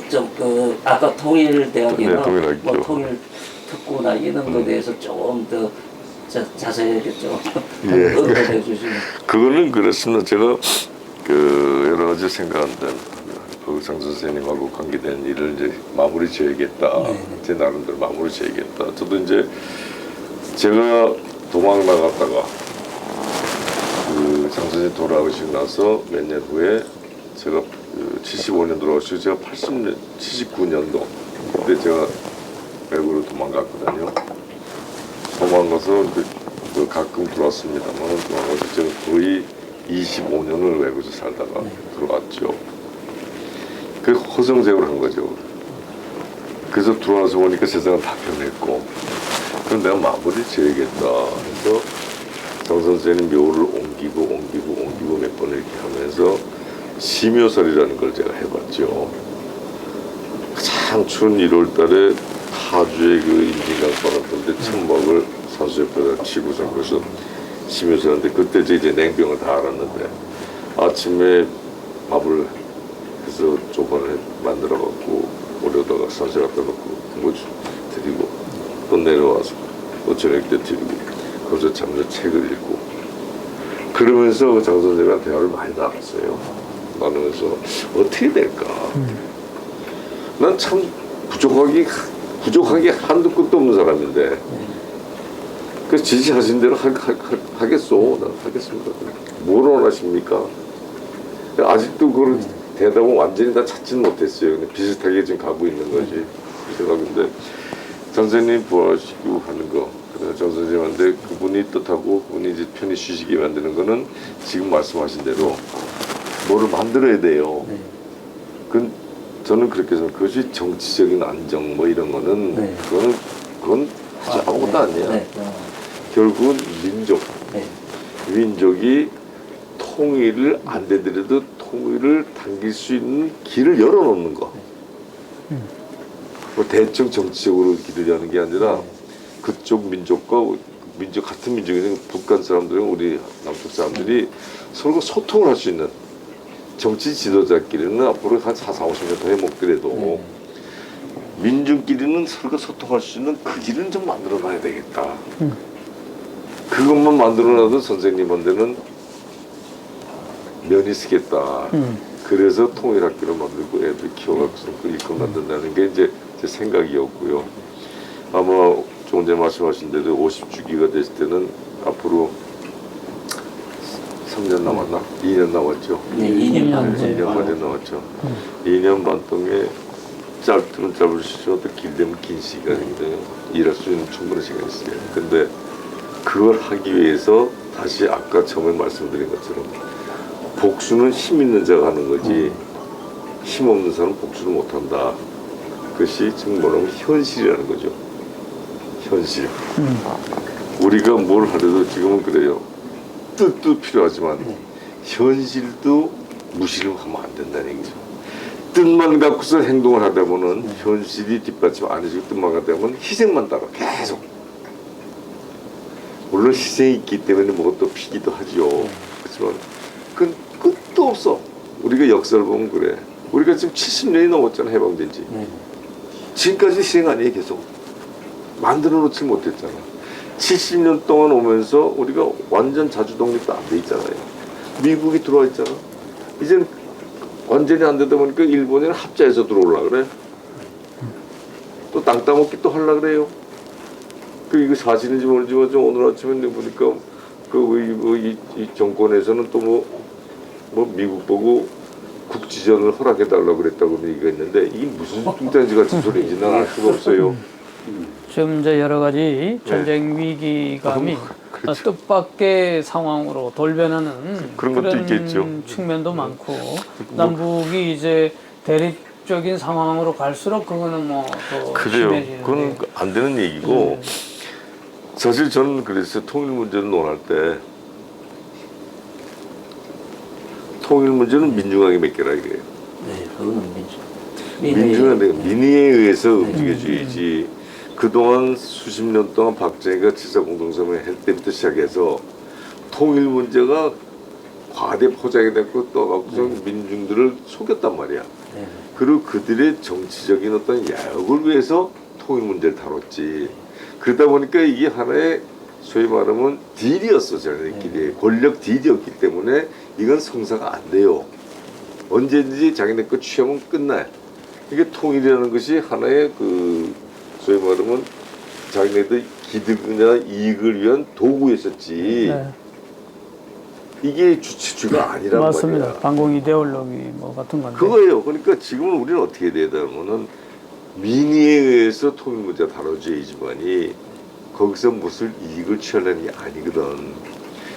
좀 그 아까 통일대학이나 네, 통일학교. 뭐 통일 특구나 이런 거에 대해서 좀 더 자세하게 좀 예. 언급해 주시면. 그거는 그렇습니다. 제가 그 여러 가지 생각한데 장 선생님하고 관계된 일을 이제 마무리 지어야겠다. 제 나름대로 마무리 지어야겠다. 저도 이제 제가 도망 나갔다가 그 장 선생님 돌아오시고 나서 몇 년 후에 제가 75년 돌아오시고 제가 80년, 79년도 그때 제가 외국으로 도망갔거든요. 도망가서 그 가끔 들어왔습니다만 도망가서 제가 거의 25년을 외국에서 살다가 들어왔죠. 그 허송세월을 한 거죠. 그래서 들어와서 보니까 세상은 다 변했고 그럼 내가 마무리 지어야겠다 해서 장 선생님 묘를 옮기고 몇 번을 이렇게 하면서 심효설이라는 걸 제가 해봤죠. 가장 추운 1월 달에 파주의 그 인진강바람 때문에 천막을 산수옆에다 치고서 거기서 심효설인데 그때 이제 냉병을 다 알았는데 아침에 밥을 해서 조반을 만들어갖고 오려다가 산수 갖다 놓고 뭐 드리고 또 내려와서 또 저녁 때 드리고 거기서 잠시 책을 읽고 그러면서 장 선생님과 대화를 많이 나눴어요. 나누면서 어떻게 될까? 난 참 부족하게 한두 끝도 없는 사람인데 그래서 지시하신 대로 하겠소. 난 하겠습니다. 뭘 원하십니까? 아직도 그걸 대답은 완전히 다 찾지는 못했어요. 근데 비슷하게 지금 가고 있는 거지. 생각인데 선생님 부활시키고 하는 거. 그래서 장 선생님한테 그분이 뜻하고 그분이 이제 편히 쉬시게 만드는 거는 지금 말씀하신 대로 뭐를 만들어야 돼요. 그건 저는 그렇게 생각해요. 그것이 정치적인 안정 뭐 이런 거는 네. 그건 아주 아무것도 아니야. 네. 결국은 네. 민족이 통일을 안 되더라도 통일을 당길 수 있는 길을 열어놓는 거. 뭐 대충 정치적으로 길을 여는 게 아니라 그쪽 민족과 민족 같은 민족이 북한 사람들은 우리 남쪽 사람들이 서로 소통을 할 수 있는 정치 지도자끼리는 앞으로 한 40-50년 더 해먹더라도 민중끼리는 서로가 소통할 수 있는 그 길은 좀 만들어놔야 되겠다. 그것만 만들어놔도 선생님한테는 면이 쓰겠다. 그래서 통일학교를 만들고 애들 키워갖고서 이끌 만든다는 게 이제 제 생각이었고요. 아마 조금 전에 말씀하신 대로 50주기가 됐을 때는 앞으로 3년 남았나? 2년 남았죠. 네, 2년 반. 2년 반에 남았죠. 2년 반 동안에 짧으면 짧을 수 있어도 길되면 긴 시간인데요. 일할 수 있는 충분한 시간이 있어요. 근데 그걸 하기 위해서 다시 아까 처음에 말씀드린 것처럼 복수는 힘 있는 자가 하는 거지 힘 없는 사람은 복수를 못한다. 그것이 지금 뭐라면 현실이라는 거죠. 현실. 우리가 뭘 하려도 지금은 그래요. 뜻도 필요하지만 현실도 무시를 하면 안 된다는 얘기죠. 뜻만 갖고서 행동을 하다 보면 현실이 뒷받침 안 해주고 뜻만 갖다 보면 희생만 따라 계속. 물론 희생이 있기 때문에 뭐또 피기도 하죠. 그렇지만 그건 끝도 없어. 우리가 역사를 보면 그래. 우리가 지금 70년이 넘었잖아, 해방된 지. 지금까지 희생 아니에요, 계속. 만들어 놓지 못했잖아. 70년 동안 오면서 우리가 완전 자주 독립도 안 돼 있잖아요. 미국이 들어와 있잖아. 이제는 완전히 안 되다 보니까 일본이랑 합자해서 들어오려고 그래. 또 땅 따먹기 또 하려고 그래요. 그 이거 사실인지 모르지만 오늘 아침에 보니까 이 정권에서는 또 뭐 미국 보고 국지전을 허락해달라고 그랬다고 얘기가 있는데 이게 무슨 뚱딴지 같은 소리인지 난 알 수가 없어요. 지금 이제 여러 가지 전쟁 위기감이 뜻밖의 상황으로 돌변하는 그런 것도 있겠죠. 측면도 많고 남북이 이제 대립적인 상황으로 갈수록 그거는 뭐 더 그래요. 심해지는데 그건 안 되는 얘기고 사실 저는 그랬어요. 통일 문제를 논할 때 통일 문제는 민중하게 맡겨라 이래요. 네, 그거는 민중한테 민의에 의해서 움직여줘야지. 그동안 수십 년 동안 박정희가 7.4 공동성명을 할 때부터 시작해서 통일 문제가 과대 포장이 됐고 떠갖고서 민중들을 속였단 말이야. 그리고 그들의 정치적인 어떤 야욕을 위해서 통일 문제를 다뤘지. 그러다 보니까 이게 하나의 소위 말하면 딜이었어, 자기네끼리. 권력 딜이었기 때문에 이건 성사가 안 돼요. 언제든지 자기네 거 취하면 끝나요. 이게 통일이라는 것이 하나의 소위 말하면 자기네들 기득이나 이익을 위한 도구였었지. 이게 주체주가 아니란 맞습니다. 말이야. 반공 이데올로기 뭐 같은 건데. 그거예요. 그러니까 지금은 우리는 어떻게 해야 되냐면은 민의에 의해서 통일 문제가 다뤄져야지만이 거기서 무슨 이익을 취하려는 게 아니거든.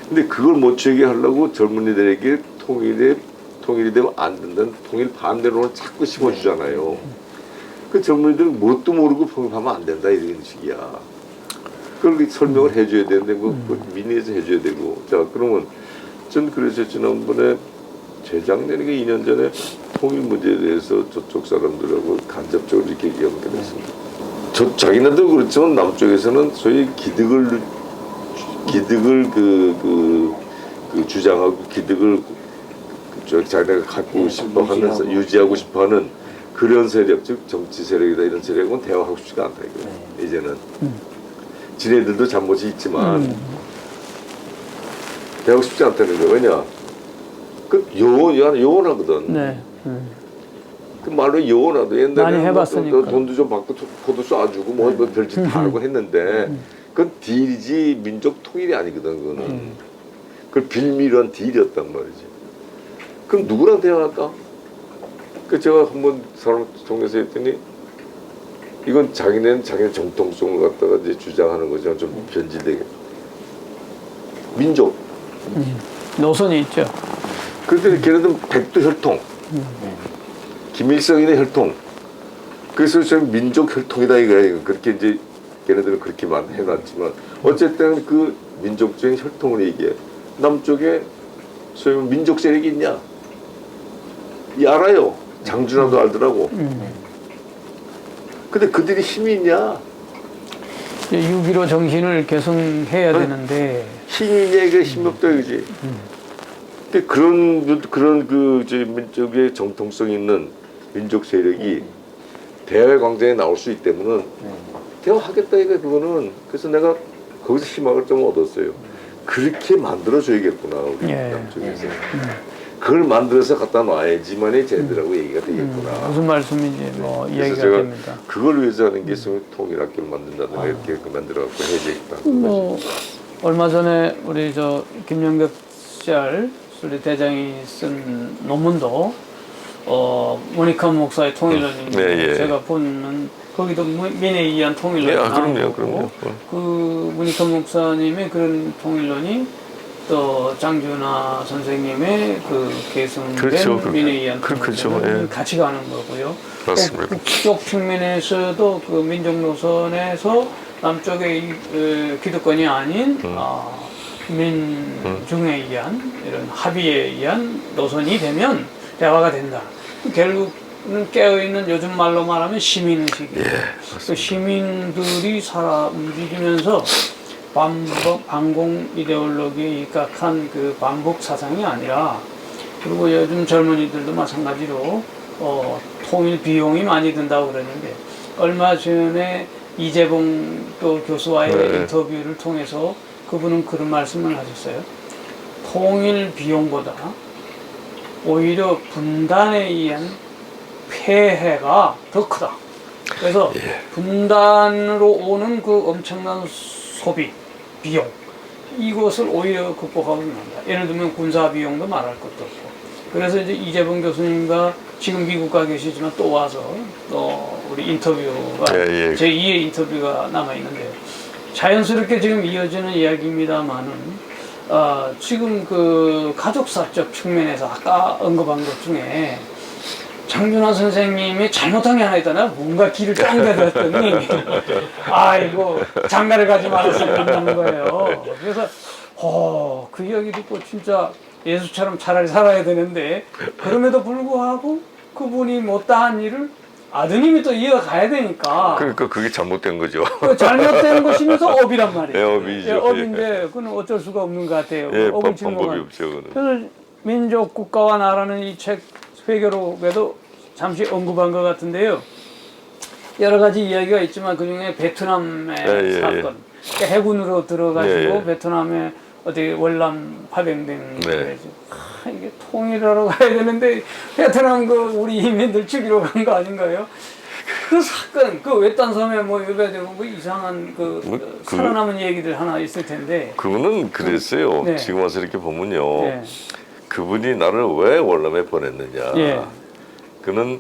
근데 그걸 못 취하게 하려고 젊은이들에게 통일이 되면 안 된다는 통일 반대로는 자꾸 심어주잖아요. 그 젊은이들은 뭣도 모르고 통일하면 안 된다 이런 식이야. 그걸 설명을 해줘야 되는데 민의에서 해줘야 되고. 자 그러면 전 그래서 지난번에 재작년에 2년 전에 통일 문제에 대해서 저쪽 사람들하고 간접적으로 이렇게 얘기하게 됐습니다. 자기네도 그렇지만 남쪽에서는 소위 기득을 주장하고 기득을 자기네가 갖고 싶어하는 유지하고 싶어하는 그런 세력, 즉 정치 세력이다 이런 세력은 대화하고 싶지가 않다 이거. 이제는 지네들도 잘못이 있지만 대하고 싶지 않다는 거야. 왜냐? 그 요원하거든. 네. 그 말로 요원하도 많이 옛날에 해봤으니까. 돈도 좀 받고 포도 쏴주고 뭐 별짓 다 하고 했는데 그건 딜이지 민족 통일이 아니거든. 그거는 그걸 빌미로 한 딜이었단 말이지. 그럼 누구랑 대화할까? 그 제가 한번 사람 통해서 했더니 이건 자기네 정통성을 갖다가 이제 주장하는 거죠. 좀 변질되게. 민족. 노선이 있죠. 그런데 걔네들은 백두혈통. 김일성인의 혈통. 그래서 좀 민족 혈통이다 이거예요. 그렇게 이제 걔네들은 그렇게만 해놨지만 어쨌든 그 민족적인 혈통을 얘기해. 남쪽에 소위 말하면 민족 세력이 있냐? 이 알아요. 장준환도 알더라고. 근데 그들이 힘이 있냐? 6.15 정신을 계승해야 되는데 힘이 있냐? 이게 힘이 없다 이거지. 근데 그런 그 이제 민족의 정통성 있는 민족 세력이 대화의 광장에 나올 수 있다면은 대화하겠다 이거 그거는. 그래서 내가 거기서 희망을 좀 얻었어요. 그렇게 만들어줘야겠구나 우리 예. 남쪽에서. 그걸 만들어서 갖다 놔야지만이 쟤들하고 얘기가 되겠구나. 무슨 말씀인지 뭐 그래서 이야기가 제가 됩니다. 그걸 위해서 하는 게 통일학교를 만든다든가 이렇게 만들어갖고 해야겠다. 뭐 얼마 전에 우리 저 김영덕 씨알 수리 대장이 쓴 논문도 모니카 목사의 통일론인 네, 예. 제가 보는 거기도 민에 의한 통일론이 나온 거고 그럼요. 그 모니카 목사님의 그런 통일론이 또 장준하 선생님의 그 계승된 그렇죠. 민에 의한 그렇죠. 통일론은 예. 같이 가는 거고요. 맞습니다. 또 북쪽 측면에서도 그 민족 노선에서 남쪽의 기득권이 아닌 민중에 의한 이런 합의에 의한 노선이 되면 대화가 된다. 결국은 깨어있는 요즘 말로 말하면 시민의식이에요. 그 시민들이 살아 움직이면서 반공 이데올로기에 입각한 그 반복 사상이 아니라, 그리고 요즘 젊은이들도 마찬가지로 통일 비용이 많이 든다고 그러는데, 얼마 전에 이재봉 또 교수와의 인터뷰를 통해서 그분은 그런 말씀을 하셨어요. 통일 비용보다 오히려 분단에 의한 폐해가 더 크다. 그래서 분단으로 오는 그 엄청난 소비, 비용, 이것을 오히려 극복하고 있는다. 예를 들면 군사 비용도 말할 것도 없고. 그래서 이제 이재봉 교수님과 지금 미국 가 계시지만 또 와서 또 우리 인터뷰가 제2의 인터뷰가 남아 있는데, 자연스럽게 지금 이어지는 이야기입니다만은 지금 그 가족사적 측면에서 아까 언급한 것 중에 장준하 선생님이 잘못한 게 하나 있잖아요. 뭔가 길을 쫑대들었더니 아이고 장가를 가지 말았으면 한다는 거예요. 그래서 그 이야기 듣고 진짜 예수처럼 차라리 살아야 되는데, 그럼에도 불구하고 그분이 못다한 일을 아드님이 또 이어가야 되니까. 그러니까 그게 잘못된 거죠. 잘못된 것이면서 업이란 말이에요. 업이죠. 업인데 그건 어쩔 수가 없는 것 같아요. 업을 방법이 없죠. 그거는. 그래서 민족, 국가와 나라는 이 책 회계록에도 잠시 언급한 것 같은데요. 여러 가지 이야기가 있지만 그 중에 베트남의 사건, 그러니까 해군으로 들어가지고 베트남에 어디 월남 파병된 거죠. 이게 통일하러 가야 되는데 베트남 그 우리 인민들 죽이러 간 거 아닌가요? 그 사건, 그 외딴 섬에 뭐 유배되고 뭐 이상한 살아남은 얘기들 하나 있을 텐데. 그거는 그랬어요. 지금 와서 이렇게 보면요. 그분이 나를 왜 월남에 보냈느냐. 그는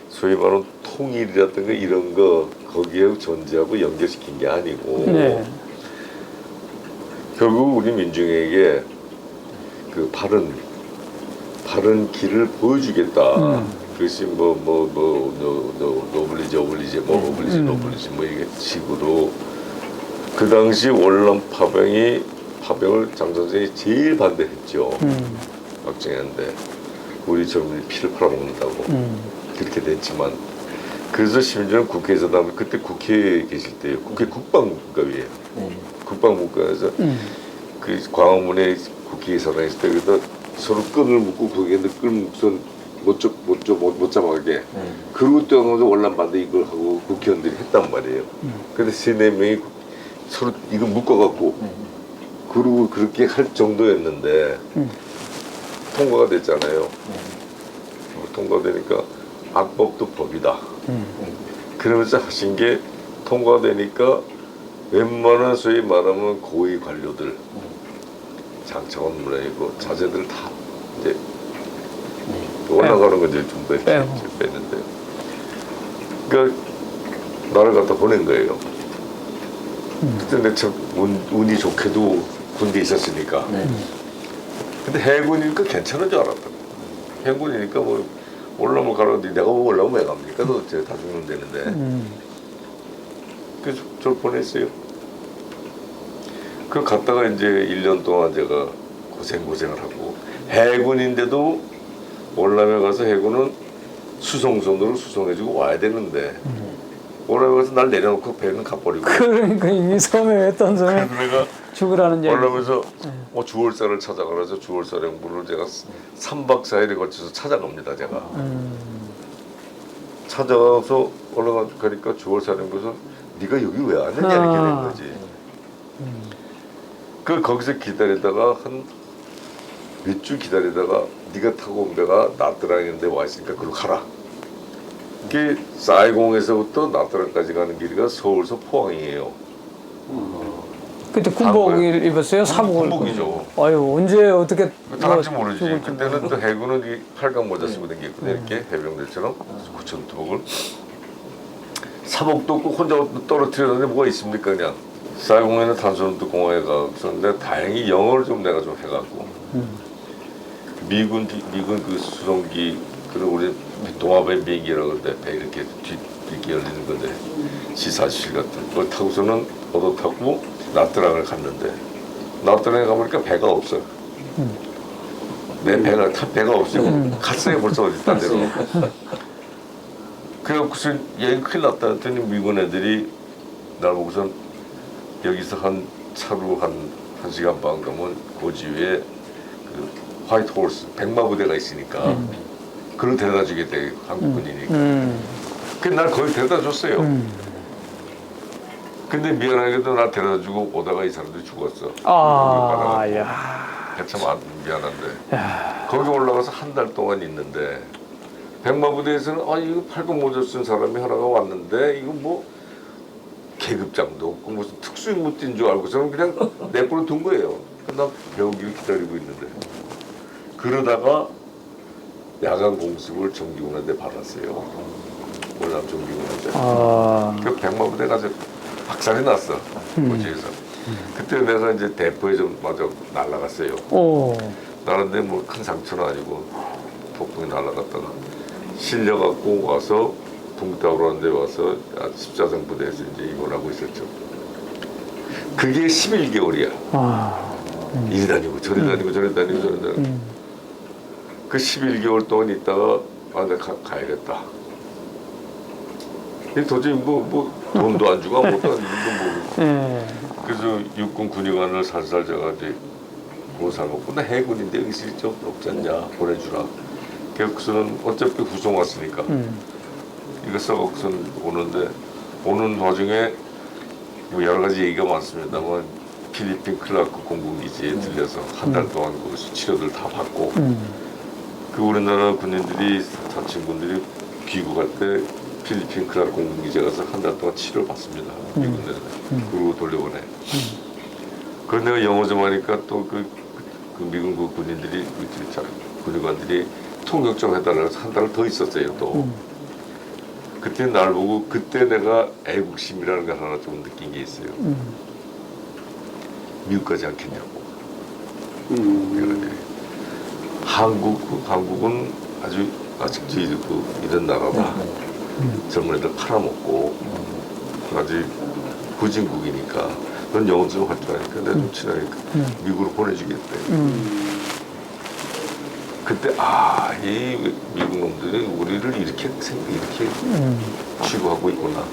소위 말하는 통일이라든가 이런 거 거기에 존재하고 연결시킨 게 아니고 결국 우리 민중에게 그 바른 길을 보여주겠다. 그것이 노블리지 뭐 이게 식으로 그 당시 월남 파병을 장 선생이 제일 반대했죠. 박정희한테 우리 젊은이 피를 팔아먹는다고 그렇게 됐지만, 그래서 심지어는 국회에서 나면 그때 국회에 계실 때요. 국회 국방부가위에요. 국방부가에서 그 광화문에 국회의사당 있을 때 그래서 서로 끈을 묶고 거기에 끈 묶선 못 잡아가게. 그러고 또 월남 반대 이걸 하고 국회의원들이 했단 말이에요. 그래서 3-4명이 서로 이거 묶어갖고 그러고 그렇게 할 정도였는데 통과가 됐잖아요. 통과되니까 악법도 법이다. 그러면서 하신 게 통과되니까 웬만한 소위 말하면 고위 관료들, 장차관 물론이고 자제들 다 이제 올라가는 건 이제 좀 뺐는데요. 그러니까 나를 갖다 보낸 거예요. 그때 내 참 운이 좋게도 군대에 있었으니까. 근데 해군이니까 괜찮은 줄 알았다. 해군이니까 뭐 올라오면 가라는데 내가 뭐 올라오면 왜 갑니까? 너 제가 다 죽는 데는데. 그래서 저를 보냈어요. 그 갔다가 이제 1년 동안 제가 고생을 하고 해군인데도 월남에 가서 해군은 수송선으로 수송해주고 와야 되는데 월남에 가서 날 내려놓고 배는 가버리고 그러니까 이 섬에 어떤 섬에 그래서 내가 죽으라는 얘기. 월남에서 주월사를 찾아가서 주월사령부를 제가 3박 4일에 걸쳐서 찾아갑니다. 제가 찾아가서 올라가니까 주월사령부에서 네가 여기 왜 왔느냐 이렇게 된 거지. 그 거기서 기다리다가 한 몇 주 기다리다가 네가 타고 온 배가 나트랑인데 와 있으니까 그로 가라. 그게 사이공에서부터 나트랑까지 가는 길이가 서울서 포항이에요. 그때 군복을 입었어요? 사복을? 군복이죠. 아유 언제 어떻게 당연히 모르지. 죽을지 그때는 또 해군은 이 팔각 모자 쓰고 다녔거든요. 이렇게 해병대처럼 구천투복을 사복도 없고 혼자 떨어뜨렸는데 뭐가 있습니까 그냥. 사이공에는 탄소음도 공항에 갔었는데 다행히 영어를 좀 내가 좀 해갖고 미군 그 수송기 그리고 우리 동아배 비행기라고 그러는데 배 이렇게 이렇게 열리는 건데 지사실 같은 걸 타고서는 얻어 타고 나트랑을 갔는데 나트랑에 가보니까 배가 없어요. 내 배가 배가 없어요. 갔어요 벌써 어디 딴 데로. 그래갖고서 얘 큰일 났다 했더니 미군 애들이 날 보고선 여기서 한 차로 한 1시간 반 가면 고지위에 그 화이트 홀스 백마부대가 있으니까 그걸 데려다 주게 돼 한국군이니까. 그래서 날 거기 데려다 줬어요. 근데 미안하게도 날 데려다 주고 오다가 이 사람들이 죽었어. 야. 참 미안한데. 거기 올라가서 한 달 동안 있는데 백마부대에서는 이거 팔굽 모자 쓴 사람이 하나가 왔는데 이거 뭐 계급장도 없고 무슨 특수임무 뛴 줄 알고서는 그냥 내버려 둔 거예요. 나 배우기를 기다리고 있는데 그러다가 야간 공습을 정기군한테 받았어요. 월남 정기군한테. 그 백마부대 가서 박살이 났어. 고지에서. 그때 내가 이제 대포에 좀 맞아 날아갔어요. 나는데 뭐 큰 상처는 아니고 폭풍이 날아갔다가 실려갖고 와서 동탁으로 하는데 와서 십자성 부대에서 이제 입원하고 있었죠. 그게 11개월이야. 이리 다니고 저리 다니고 저리 다니고 저리 다니고. 그 11개월 동안 있다가 내가 가야겠다. 도저히 뭐 돈도 안 주고 아무것도 안 주고 뭐. 그래서 육군 군의관을 살살 제가 보살 먹고 나 해군인데 여기 있을 적 없지 않냐 보내주라. 그래서는 어차피 후송 왔으니까 이거 써갖고선 오는데 오는 와중에 뭐 여러 가지 얘기가 많습니다만 필리핀 클라크 공군기지에 들려서 한 달 동안 거기서 치료들 다 받고 그 우리나라 군인들이 자친군들이 귀국할 때 필리핀 클라크 공군기지에 가서 한 달 동안 치료를 받습니다. 미군들은 그리고 돌려보내. 그래서 내가 영어 좀 하니까 또 그 미군 그 군인들이 군의관들이 통역 좀 해달라고 해서 한 달을 더 있었어요 또. 그때 날 보고 그때 내가 애국심이라는 걸 하나 좀 느낀 게 있어요. 미국 가지 않겠냐고. 한국은 아직도 이런 나라다. 젊은 애들 팔아먹고 아직 후진국이니까 넌 영어 좀 할 줄 아니까 내가 좀 친하니까 미국으로 보내주겠대. 그때 이 미국 놈들이 우리를 이렇게 취급하고 있구나.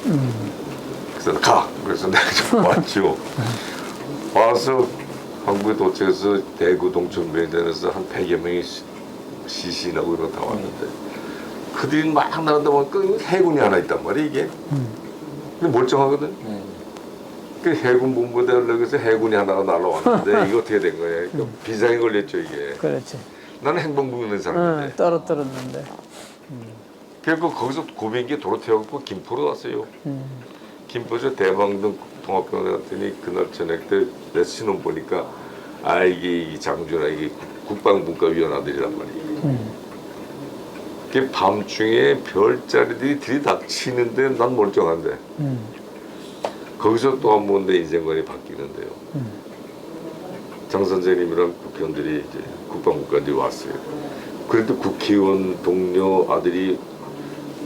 그래서 가. 그래서 내가 좀 왔죠. 와서 한국에 도착해서 대구 동천병원에서 한 100여 명이 시신하고 이런 다 왔는데 그들이 막 나간다 보니까 해군이 하나 있단 말이야 이게. 근데 멀쩡하거든. 그 해군 본부대를 여기서 해군이 하나가 날아왔는데 이거 어떻게 된 거냐. 그러니까 비상이 걸렸죠 이게. 그렇지. 나는 행방부 있는 사람인데. 떨어뜨렸는데. 그래서 거기서 고비행기 도로 태워갖고 김포로 왔어요. 김포에서 대방동 통합병원에 갔더니 그날 저녁 때 내 신혼 보니까 이게 장주나 이게 국방분과위원 아들이란 말이에요. 그게 밤중에 별자리들이 들이닥치는데 난 멀쩡한데 거기서 또 한 번 내 인생관이 바뀌는데요. 장 선생님이랑 국회의원들이 이제 국방부까지 왔어요. 그래도 국회의원 동료 아들이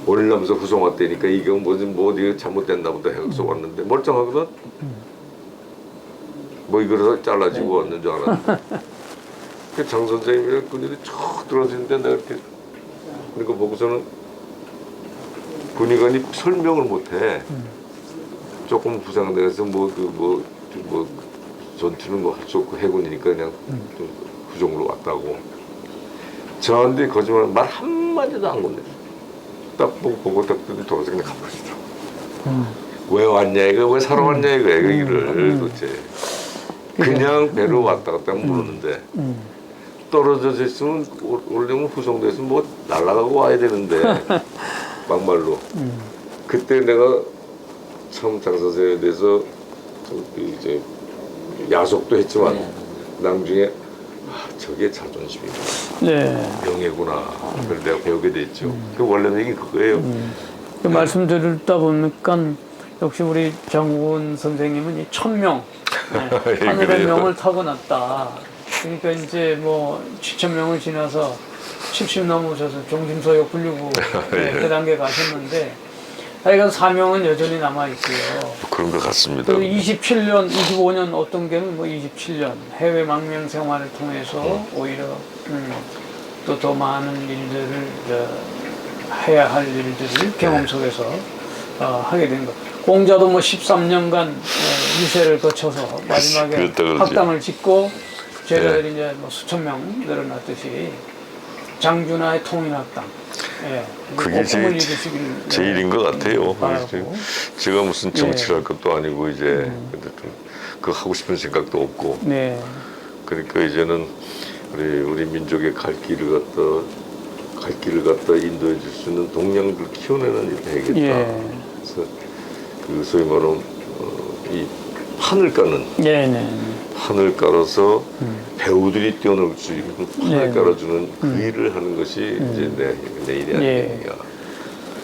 월남서 후송 왔다니까 이게 뭐 어디 잘못됐나 보다 해서 왔는데 멀쩡하거든. 뭐 이거를 잘라지고 왔는 줄 알았는데 그 장 선생님이랑 그들이 쭉 들어지는데 내가 이렇게 그러니까 보고서는 군의관이 설명을 못해. 조금 부상돼서 뭐 전투는 뭐 할 수 없고 해군이니까 그냥 좀 후종으로 왔다고. 저한테 거짓말 말 한마디도 안 건네. 딱 보고 딱 돌아서 그냥 가버리더라고. 왜 왔냐 이거 왜 사러 왔냐 이거 얘기를 도대체. 그냥 배로 왔다 갔다 물었는데 떨어져 있으면 올려면 후송돼서 뭐 날아가고 와야 되는데 막말로. 그때 내가 처음 장 선생님에 대해서 이제 야속도 했지만 나중에 저게 자존심이구나. 네. 명예구나. 그걸 내가 배우게 됐죠. 그 원래는 이게 그거예요. 그 말씀 들다 보니까 역시 우리 정훈 선생님은 이 천명, 네, 하늘의 그래요. 명을 타고났다. 그러니까 이제 뭐 7,000명을 지나서 70 넘으셔서 종심서역 불리고 네, 그 단계 가셨는데 하여간 사명은 여전히 남아있고요. 그런 것 같습니다. 그 27년, 25년 어떤 게는 뭐 27년 해외 망명 생활을 통해서 오히려 또 더 많은 일들을 해야 할 일들을 경험 속에서 하게 된 것. 공자도 뭐 13년간 유세를 거쳐서 마지막에 그랬다 그러지. 학당을 짓고 제자들이 이제 뭐 수천 명 늘어났듯이 장준하의 통일학당. 예, 그게 꿈을 이루시길 제일인 것 같아요. 바라고. 제가 무슨 정치를 예. 할 것도 아니고 이제 근데 좀 그 하고 싶은 생각도 없고 네. 그러니까 이제는 우리 민족의 갈 길을 갖다 인도해 줄 수 있는 동량들 키워내는 일을 해야겠다. 예. 그래서 그 소위 말하면 이 판을 까는 네네. 판을 깔아서 배우들이 뛰어놀 수 있고 판을 네. 깔아주는 그 일을 하는 것이 이제 내 일이 아니냐. 예.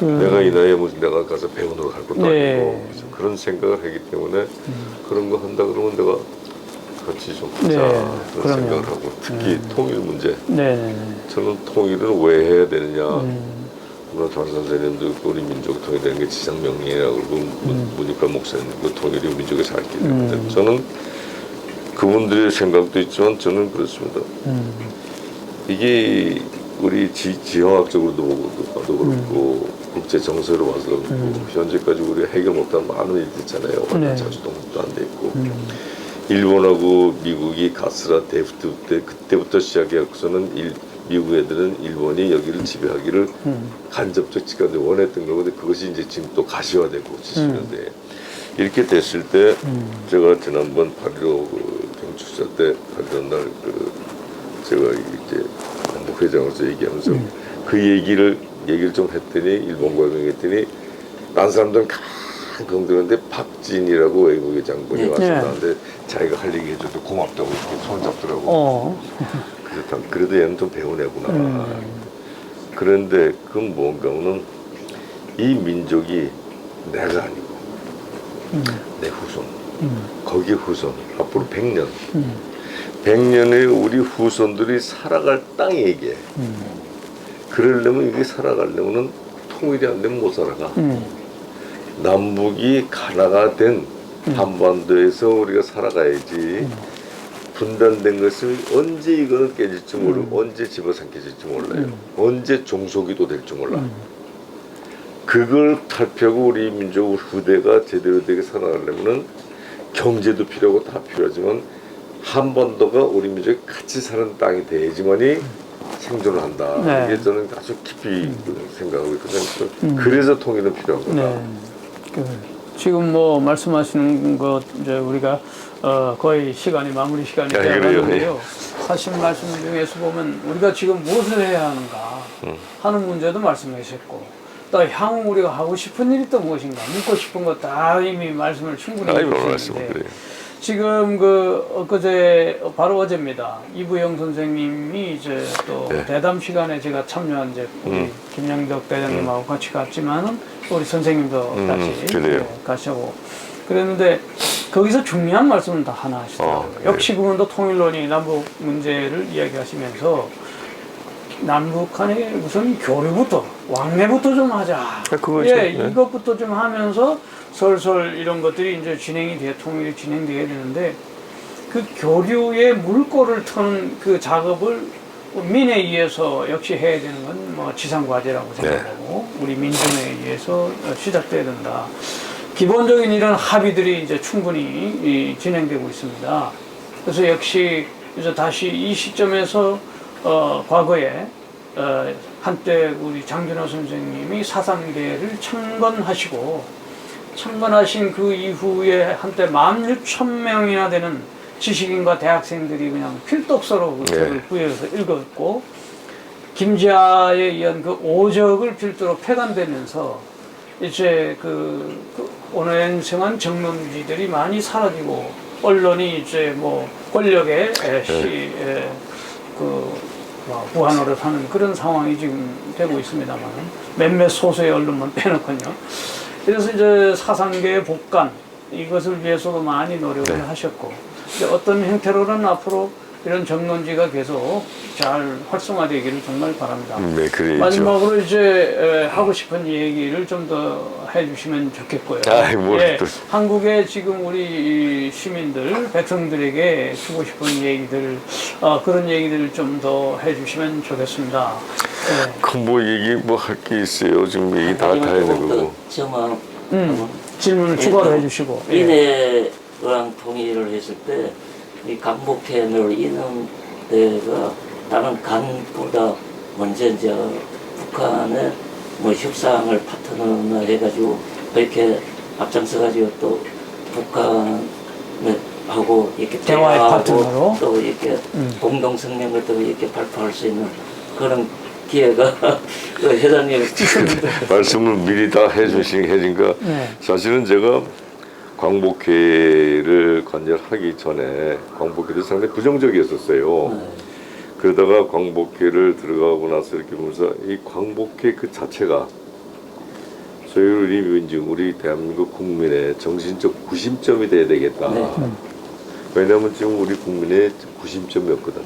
내가 이 나이에 무슨 내가 가서 배우러 갈 것도 네. 아니고 그래서 그런 생각을 하기 때문에 그런 거 한다 그러면 내가 같이 좀 하자 네. 그런 그러면. 생각을 하고 특히 통일 문제 네네. 저는 통일은 왜 해야 되느냐 물론 전 선생님도 우리 민족 통일되는 게 지상명령이라고 그러고 문익관 목사님도 통일이 민족의 살 길인데 저는 그분들의 생각도 있지만 저는 그렇습니다. 이게 우리 지형학적으로도 그렇고 국제 정세로 와서도 그렇고 현재까지 우리가 해결 못한 많은 일들 있잖아요. 네. 자주동도 안 돼 있고 일본하고 미국이 가스라 데프트 때 그때부터 시작해서는 미국 애들은 일본이 여기를 지배하기를 간접적 직관에 원했던 거거든요. 그것이 이제 지금 또 가시화되고 70년대에 이렇게 됐을 때 제가 지난번 8.15 경축사 때 8.15 날 제가 이제 회장으로서 얘기하면서 그 얘기를 좀 했더니 일본과 얘기했더니 난 사람들은 가만 경들었는데 박진이라고 외국의 장군이 와서 네. 나한테 자기가 할 얘기 해줘도 고맙다고 이렇게 손잡더라고. 그래도 얘는 좀 배운 애구나. 그런데 그건 뭔가 하면 이 민족이 내가 아니고 내 후손 거기 후손 앞으로 100년 100년에 우리 후손들이 살아갈 땅이 이게 그러려면 이게 살아가려면 통일이 안 되면 못 살아가. 남북이 하나가 된 한반도에서 우리가 살아가야지 분단된 것을 언제 이거는 깨질지 모르고 언제 집어삼켜질지 몰라요. 언제 종속이도 될지 몰라. 그걸 탈피하고 우리 민족 후대가 제대로 되게 살아가려면 경제도 필요하고 다 필요하지만 한반도가 우리 민족이 같이 사는 땅이 돼야지만이 생존을 한다. 네. 이게 저는 아주 깊이 생각하고 있거든요. 그래서 통일은 필요한 거다. 네. 지금 뭐 말씀하시는 것 이제 우리가 거의 시간이 마무리 시간이 되어가는데요. 사실 말씀 중에서 보면 우리가 지금 무엇을 해야 하는가 하는 문제도 말씀하셨고 또 향후 우리가 하고 싶은 일이 또 무엇인가 묻고 싶은 것 다 이미 말씀을 충분히 해주셨는데 지금 엊그제 바로 어제입니다. 이부영 선생님이 이제 또 대담 시간에 제가 참여한 이제 우리 김영덕 대장님하고 같이 갔지만은 우리 선생님도 같이 가시고 그랬는데 거기서 중요한 말씀을 다 하나 하시더라고요. 역시 그분도 통일론이 남북 문제를 이야기하시면서 남북한의 우선 교류부터 왕래부터 좀 하자. 그거죠. 예, 네. 이것부터 좀 하면서 설설 이런 것들이 이제 통일이 진행돼야 되는데 그 교류의 물꼬를 트는 그 작업을 민에 의해서 역시 해야 되는 건 뭐 지상과제라고 생각하고 우리 민중에 의해서 시작돼야 된다. 기본적인 이런 합의들이 이제 충분히 진행되고 있습니다. 그래서 역시 이제 다시 이 시점에서 과거에 한때 우리 장준호 선생님이 사상계를 창건하신 그 이후에 한때 16,000명이나 되는 지식인과 대학생들이 그냥 필독서로 그 책을 구해서 읽었고 김지아에 의한 그 오적을 필두로 폐간되면서 이제 그 온행성한 정론지들이 많이 사라지고 언론이 이제 뭐 권력의 부하노릇 하는 그런 상황이 지금 되고 있습니다만 몇몇 소수의 언론만 빼놓고요. 그래서 이제 사상계의 복간 이것을 위해서도 많이 노력을 하셨고 이제 어떤 형태로는 앞으로 이런 정론지가 계속 잘 활성화되기를 정말 바랍니다. 네, 그래야죠. 마지막으로 이제 하고 싶은 얘기를 좀 더 해주시면 좋겠고요. 뭘 또. 한국의 지금 우리 시민들, 백성들에게 주고 싶은 얘기들, 그런 얘기들을 좀 더 해주시면 좋겠습니다. 뭐 얘기 뭐 할 게 있어요. 지금 얘기 다 해야 되고. 저만 질문을 추가로 해주시고. 인해랑 통일을 했을 때 이 강복해를 이는 데가 다른 강보다 먼저 이제 북한의 뭐 협상을 파트너나 해가지고 그렇게 앞장서가지고 또 북한하고 이렇게 대화의 대화하고 파트너로 또 이렇게 공동 성명을 또 이렇게 발표할 수 있는 그런 기회가 그 회장님 말씀을 미리 다 해주니까 사실은 제가 광복회를 관여하기 전에 광복회도 상당히 부정적이었었어요. 그러다가 광복회를 들어가고 나서 이렇게 보면서 이 광복회 그 자체가 저희 우리 민중, 우리 대한민국 국민의 정신적 구심점이 돼야 되겠다. 왜냐하면 지금 우리 국민의 구심점이 없거든.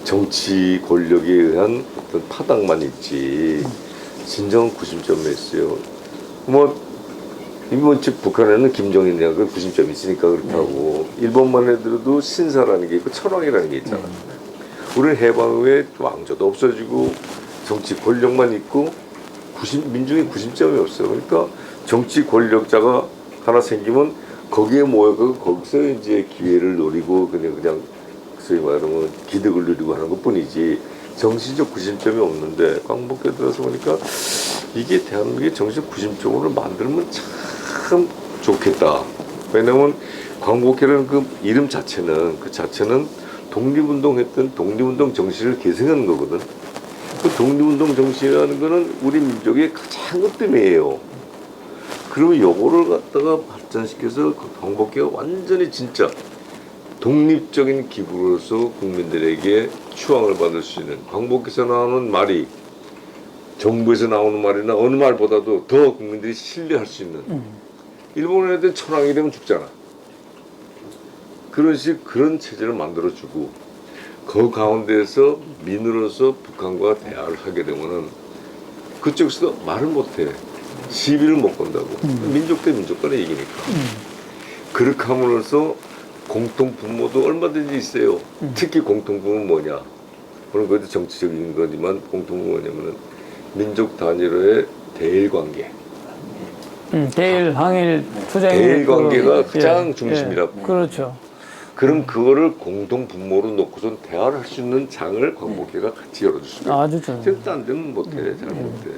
정치 권력에 의한 어떤 타당만 있지 진정한 구심점이 있어요. 이번 즉 북한에는 김정일이라는 그 구심점이 있으니까 그렇다고 일본만 해도 신사라는 게 있고 천황이라는 게 있잖아. 우리는 해방 후에 왕조도 없어지고 정치 권력만 있고 민중의 구심점이 없어요. 그러니까 정치 권력자가 하나 생기면 거기에 모여서 거기서 이제 기회를 노리고 그냥 소위 말하면 기득을 누리고 하는 것뿐이지 정신적 구심점이 없는데 광복회 들어서 보니까 이게 대한민국의 정신적 구심점으로 만들면 참 좋겠다. 왜냐면 광복회라는 그 이름 자체는 독립운동했던 독립운동 정신을 계승하는 거거든. 그 독립운동 정신이라는 거는 우리 민족의 가장 으뜸이에요. 그러면 요거를 갖다가 발전시켜서 그 광복회가 완전히 진짜 독립적인 기구로서 국민들에게 추앙을 받을 수 있는 광복회에서 나오는 말이 정부에서 나오는 말이나 어느 말보다도 더 국민들이 신뢰할 수 있는 일본 애들 천황이 되면 죽잖아. 그런 체제를 만들어주고 그 가운데에서 민으로서 북한과 대화를 하게 되면은 그쪽에서도 말을 못해. 시비를 못 건다고. 민족 대 민족 간의 얘기니까. 그렇게 함으로써 공통 분모도 얼마든지 있어요. 특히 공통 분모는 뭐냐? 물론 그것도 정치적인 거지만 공통 분모는 뭐냐면은 민족 단위로의 대일 관계. 대일, 항일, 투쟁. 대일 관계가 가장 중심이라고. 그렇죠. 그럼 그거를 공동 분모로 놓고선 대화를 할 수 있는 장을 광복회가 같이 열어줄 수가 있어요. 아주 좋아요. 지금 딴 데는 못해, 잘 못해.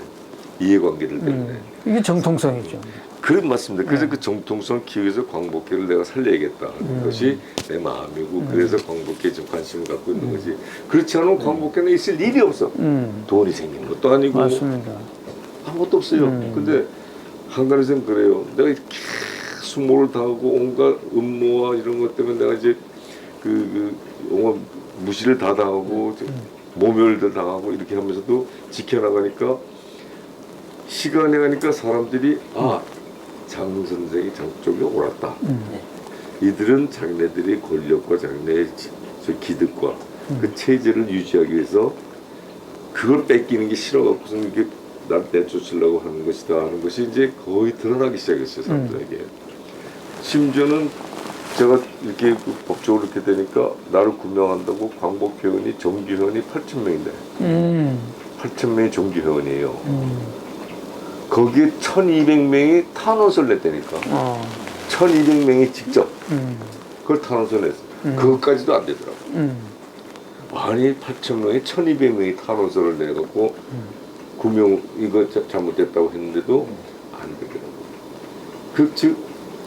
이해관계들 때문에. 이게 정통성이죠. 그래 맞습니다. 그래서 그 정통성 키우기 위해서 광복회를 내가 살려야겠다. 것이 내 마음이고 그래서 광복회에 좀 관심을 갖고 있는 거지. 그렇지 않으면 광복회는 있을 일이 없어. 돈이 생기는 것도 아니고 맞습니다. 아무것도 없어요. 근데 한간에서는 그래요. 내가 계속 뭐를 당하고 온갖 음모와 이런 것 때문에 내가 이제 온갖 무시를 다 당하고 모멸도 당하고 이렇게 하면서도 지켜나가니까 시간이 가니까 사람들이 장 선생이 장쪽에 옳았다. 이들은 자기네들의 권력과 자기네의 기득과 그 체제를 유지하기 위해서 그걸 뺏기는 게 싫어갖고서 이게 날 내쫓으려고 하는 것이다 하는 것이 이제 거의 드러나기 시작했어요, 사람들에게. 심지어는 제가 이렇게 법적으로 이렇게 되니까 나를 구명한다고 광복회원이 정규회원이 8,000명인데 8,000명이 정규회원이에요. 거기에 1,200명이 탄원서를 냈다니까. 1,200명이 직접 그걸 탄원서를 냈어요. 그것까지도 안 되더라고. 아니 8,000명이 1,200명이 탄원서를 내갖고 구명 이거 잘못됐다고 했는데도 안 되더라고. 즉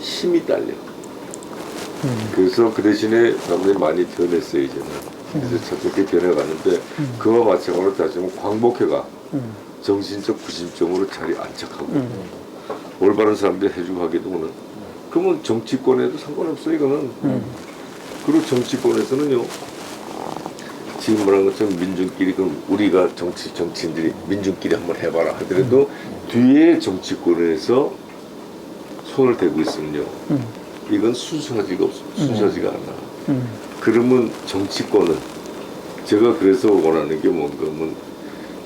힘이 딸려. 그래서 그 대신에 사람들이 많이 변했어요 이제는. 그래서 저렇게 변해가는데 그와 마찬가지로 다시 한번 광복회가 정신적 구심점으로 자리 안착하고 올바른 사람들이 해주고 하게 되면 그러면 정치권에도 상관없어요 이거는. 그리고 정치권에서는요 지금 말한 것처럼 민중끼리 그럼 우리가 정치인들이 민중끼리 한번 해봐라 하더라도 뒤에 정치권에서 손을 대고 있으면요 이건 순수하지가 순수하지가 않아. 그러면 정치권은 제가 그래서 원하는 게 뭔가 하면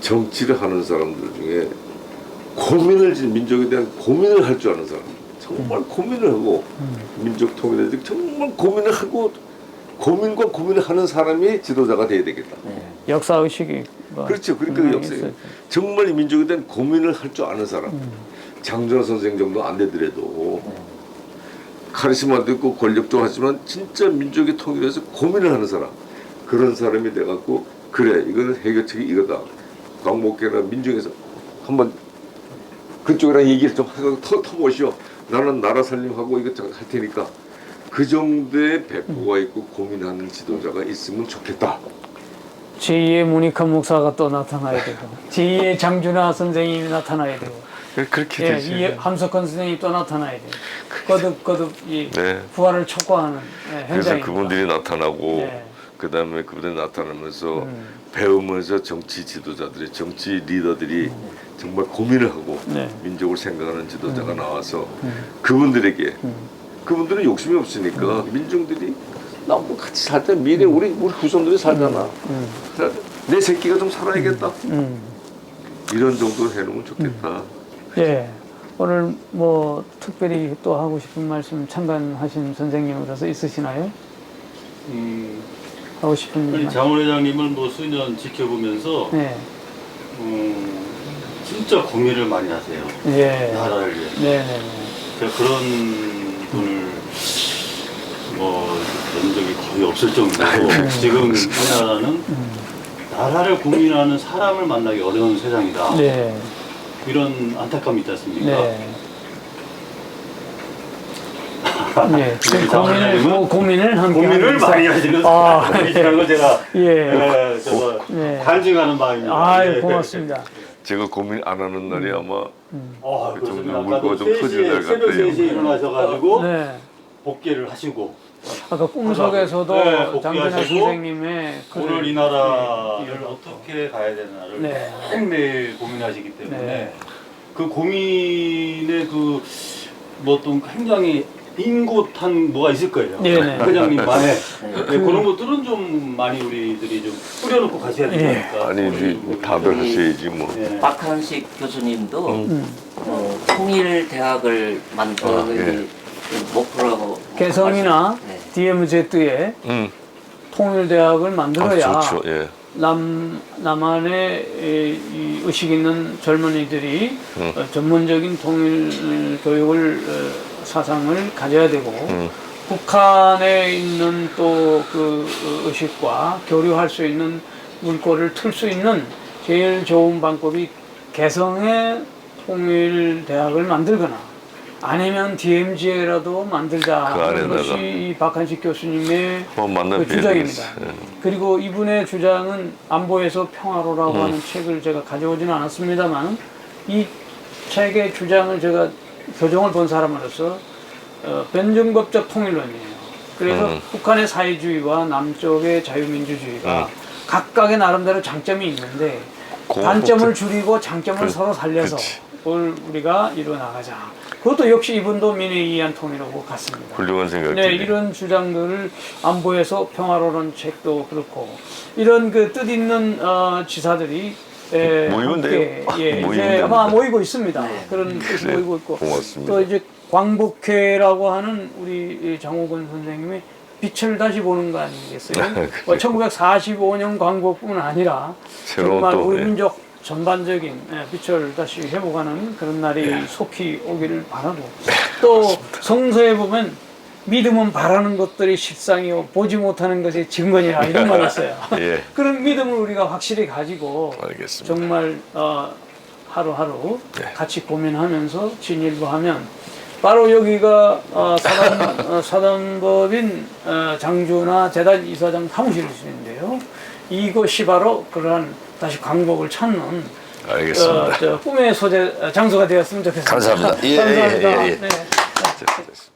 정치를 하는 사람들 중에 민족에 대한 고민을 할 줄 아는 사람, 정말 고민을 하고 민족 통일에 대해 정말 고민을 하고 고민과 고민을 하는 사람이 지도자가 돼야 되겠다. 역사 의식이 그렇죠. 그러니까 역사에 정말 이 민족에 대한 고민을 할 줄 아는 사람. 장준하 선생 정도 안 되더라도 카리스마도 있고 권력도 하지만 진짜 민족의 통일에서 고민을 하는 사람. 그런 사람이 돼갖고 그래 이거는 해결책이 이거다. 광복회나 민중에서 한번 그쪽이랑 얘기를 좀 하고 터보시오. 나는 나라 살림하고 이거 할 테니까 그 정도의 배포가 있고 고민하는 지도자가 있으면 좋겠다. 제2의 문익환 목사가 또 나타나야 되고 제2의 장준하 선생님이 나타나야 되고 그렇게 예, 되죠. 이 함석헌 선생님이 또 나타나야 돼요. 거듭 이 네. 부활을 촉구하는 그래서 현장입니다. 그분들이 나타나고 네. 그 다음에 그분들이 나타나면서 배우면서 정치 지도자들이 정치 리더들이 정말 고민을 하고 네. 민족을 생각하는 지도자가 나와서 그분들에게 그분들은 욕심이 없으니까 민중들이 나뭐 같이 살때 미래 우리 후손들이 살잖아. 그래, 내 새끼가 좀 살아야겠다. 이런 정도로 해놓으면 좋겠다. 예. 오늘 뭐 특별히 또 하고 싶은 말씀 참관하신 선생님으로서 있으시나요? 하고 싶은 아니, 말. 장원 회장님을 뭐 수년 지켜보면서 네. 진짜 고민을 많이 하세요. 예. 나라를 위해서. 네네네. 제가 그런 분을 뭐 본 적이 거의 없을 정도로 지금 우리나라는 나라를 고민하는 사람을 만나기 어려운 세상이다. 네. 이런 안타까움이 있지 않습니까? 네. 네. 우리 장원 회장님은 고민을 함께 고민을 많이 하시는 사람이라는 걸 제가 예. 저거 네. 간증하는 바입니다. 아유, 고맙습니다. 제가 고민 안 하는 날이 아마 그렇습니다. 정말 아까도 물고가 좀 터지는 날 새벽 같아요. 3시에 일어나셔가지고 네. 복귀를 하시고 아까 꿈속에서도 네, 장준하 복귀하시고 선생님의 오늘 이 나라를 어떻게 가야 되나를 네. 매일매일 고민하시기 때문에 네. 그 고민의 그 뭐 또 굉장히 인곳한 뭐가 있을 거예요. 네네. 회장님만의 네, 그런 것들은 좀 많이 우리들이 좀 뿌려놓고 가셔야 되니까. 아니 이제 다들 하셔야지 뭐. 네. 박한식 교수님도 통일대학을 만드는 목표라고 개성이나 네. DMZ에 음. 통일대학을 만들어야 좋죠. 예. 남한의 이 의식 있는 젊은이들이 전문적인 통일 교육을 사상을 가져야 되고 북한에 있는 또 그 의식과 교류할 수 있는 물꼬를 틀 수 있는 제일 좋은 방법이 개성의 통일대학을 만들거나 아니면 DMZ라도 만들자 그 하는 안에다가. 것이 이 박한식 교수님의 만나 그 주장입니다. 예. 그리고 이분의 주장은 안보에서 평화로라고 하는 책을 제가 가져오지는 않았습니다만 이 책의 주장을 제가 교정을 본 사람으로서 변증법적 통일론이에요. 그래서 북한의 사회주의와 남쪽의 자유민주주의가 각각의 나름대로 장점이 있는데 단점을 줄이고 장점을 서로 살려서 그치. 그걸 우리가 이뤄나가자. 그것도 역시 이분도 민의 이해한 통일하고 같습니다. 훌륭한 생각들이. 네, 이런 주장들을 안보에서 평화로라는 책도 그렇고 이런 그 뜻 있는 지사들이 모이는데요? 함께, 예, 이제 모이는데요. 아마 모이고 있습니다. 네. 그런 뜻이 그래요. 모이고 있고 고맙습니다. 또 이제 광복회라고 하는 우리 장호건 선생님의 빛을 다시 보는 거 아니겠어요? 1945년 광복뿐 아니라 새로운 정말 또, 우리 예. 민족 전반적인 빛을 다시 회복하는 그런 날이 속히 오기를 바라고 또 성서에 보면 믿음은 바라는 것들이 실상이요 보지 못하는 것이 증거니라 이런 말이 있어요. 예. 그런 믿음을 우리가 확실히 가지고 알겠습니다. 정말 하루하루 네. 같이 고민하면서 진일보하면 바로 여기가 사단법인 장주나 재단 이사장 사무실인데요. 이곳이 바로 그러한 다시 광복을 찾는 알겠습니다. 꿈의 소재 장소가 되었으면 좋겠습니다. 감사합니다. 예, 감사합니다. 예, 예. 네. 됐습니다.